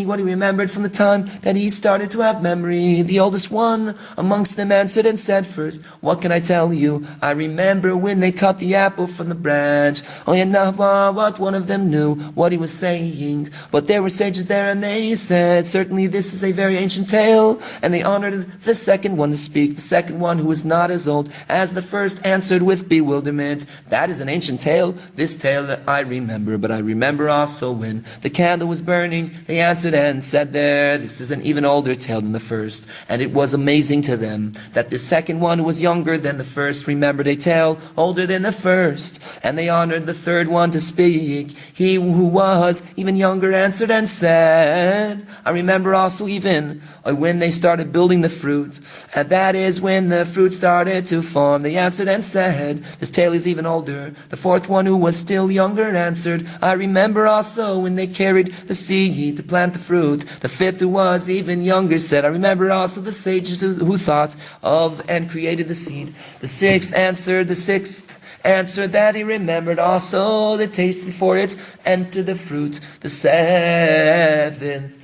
what he remembered from the time that he started to have memory. The oldest one amongst them answered and said, First, what can I tell you? I remember when they cut the apple from the branch. Oh yeah, now what one of them knew what he was saying. But there were sages there, and they said, Certainly this is a very ancient tale. And they honored the second one to speak. The second one, who was not as old as the first, answered with bewilderment, That is an ancient tale. This tale I remember, but I remember also when the candle was burning. They answered and said there, This is an even older tale than the first. And it was amazing to them that the second one, who was younger than the first, remembered a tale older than the first. And they honored the third one to speak. He who was even younger answered and said, I remember also even when they started building the fruit, and that is when the fruit started to form. They answered and said, This tale is even older. The fourth one, who was still younger, answered, I remember also when they carried the seed to plant the fruit. fruit. The fifth, who was even younger, said, I remember also the sages who thought of and created the seed. The sixth answered that he remembered also the taste before it entered the fruit. The seventh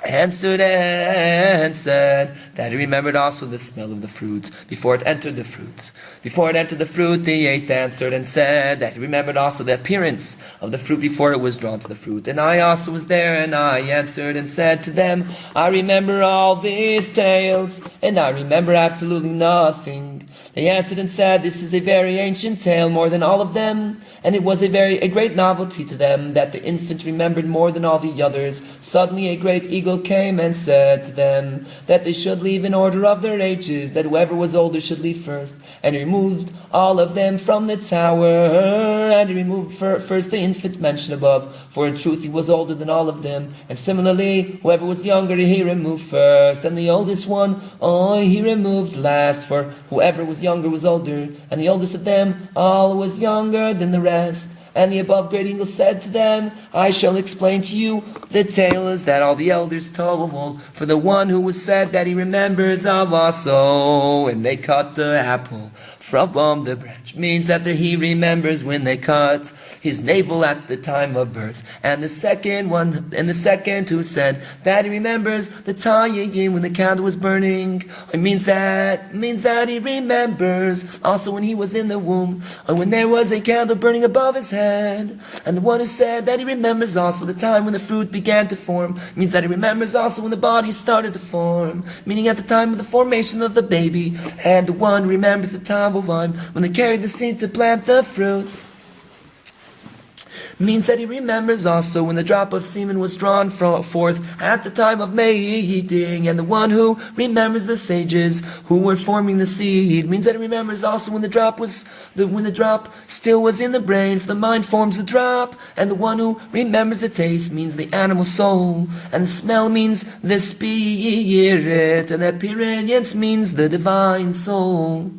answered and said that he remembered also the smell of the fruit before it entered the fruit. Before it entered the fruit, the eighth answered and said that he remembered also the appearance of the fruit before it was drawn to the fruit. And I also was there, and I answered and said to them, I remember all these tales, and I remember absolutely nothing. They answered and said, this is a very ancient tale, more than all of them, and it was a great novelty to them that the infant remembered more than all the others. Suddenly a great eagle came and said to them that they should leave in order of their ages, that whoever was older should leave first. And he removed all of them from the tower, and he removed first the infant mentioned above, for in truth he was older than all of them. And similarly, whoever was younger he removed first, and the oldest one, he removed last, for whoever was younger was older, and the oldest of them all was younger than the rest. And the above great eagle said to them, I shall explain to you the tale is that all the elders told, for the one who was said that he remembers of also, and they cut the apple from the branch, means that he remembers when they cut his navel at the time of birth. And the second who said that he remembers the time when the candle was burning, it means that he remembers also when he was in the womb, or when there was a candle burning above his head. And the one who said that he remembers also the time when the fruit began to form, means that he remembers also when the body started to form, meaning at the time of the formation of the baby. And the one who remembers the time when they carried the seed to plant the fruit, means that he remembers also when the drop of semen was drawn forth at the time of mating. And the one who remembers the sages who were forming the seed, means that he remembers also when the drop still was in the brain, for the mind forms the drop. And the one who remembers the taste means the animal soul, and the smell means the spirit, and the appearance means the divine soul.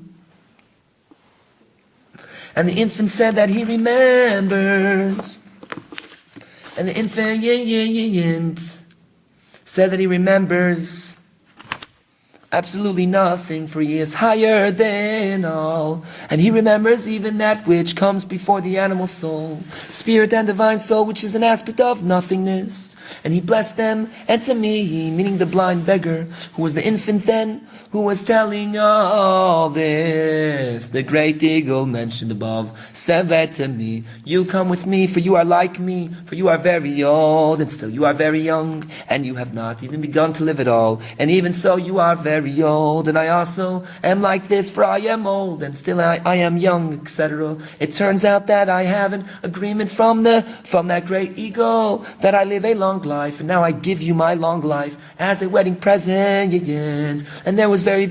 And the infant said that he remembers. And the infant said that he remembers absolutely nothing, for he is higher than all, and he remembers even that which comes before the animal soul, spirit and divine soul, which is an aspect of nothingness. And he blessed them, and to me, meaning the blind beggar, who was the infant then, who was telling all this, the great eagle mentioned above, said to me, you come with me, for you are like me, for you are very old, and still you are very young, and you have not even begun to live at all, and even so you are very old, and I also am like this, for I am old, and still I am young, etc. It turns out that I have an agreement from that great eagle, that I live a long life, and now I give you my long life as a wedding present. And there was very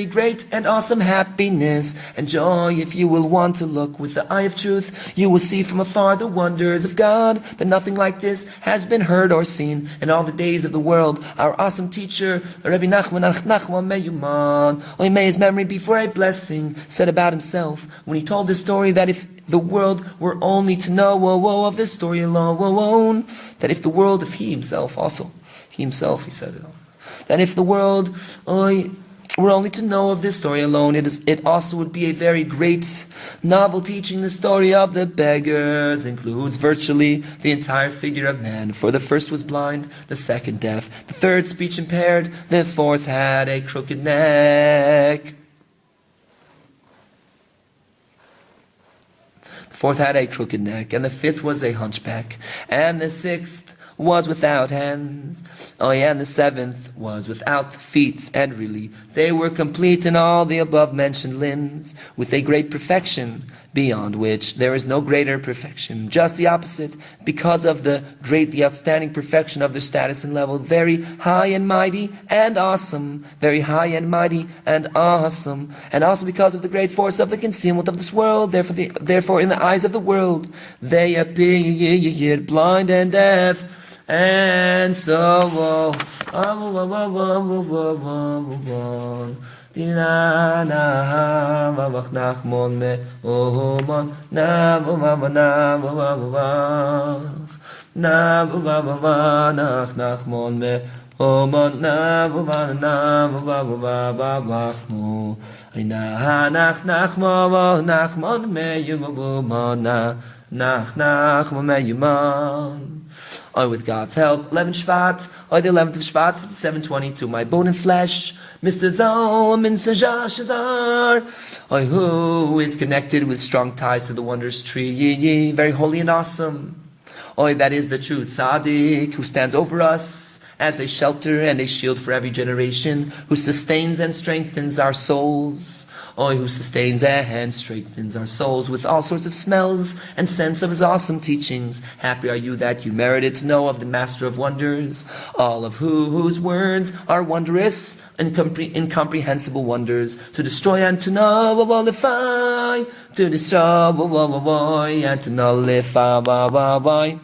great and awesome happiness and joy. If you will want to look with the eye of truth, you will see from afar the wonders of God, that nothing like this has been heard or seen in all the days of the world. Our awesome teacher, Rabbi Nachman Meyuman, may his memory be for a blessing, said about himself when he told this story, that if the world were only to know of this story alone, that if he himself, he said it, that if the world were only to know of this story alone, it also would be a very great novel teaching. The story of the beggars includes virtually the entire figure of man. For the first was blind, the second deaf, the third speech impaired, the fourth had a crooked neck. The fourth had a crooked neck, and the fifth was a hunchback, and the sixth was without hands, and the seventh was without feet, and really they were complete in all the above mentioned limbs, with a great perfection, beyond which there is no greater perfection. Just the opposite, because of the outstanding perfection of their status and level, very high and mighty and awesome, very high and mighty and awesome, and also because of the great force of the concealment of this world. Therefore in the eyes of the world they appear blind and deaf, and so na va va va va nach nachmon me omon na va va na va va va va machmo na nach nachmo va nachmon me yumon na nach nachmo me yumon. Oh, with God's help, 11 Shvat, the 11th of Shvat, 5722, my bone and flesh, Mr. Zalman Shazar, who is connected with strong ties to the wondrous tree, very holy and awesome. That is the true tzaddik, who stands over us as a shelter and a shield for every generation, who sustains and strengthens our souls. Who sustains and strengthens our souls with all sorts of smells and scents of his awesome teachings. Happy are you that you merited to know of the Master of Wonders, all of whose words are wondrous and incomprehensible wonders, to destroy and to nullify, to destroy and to nullify.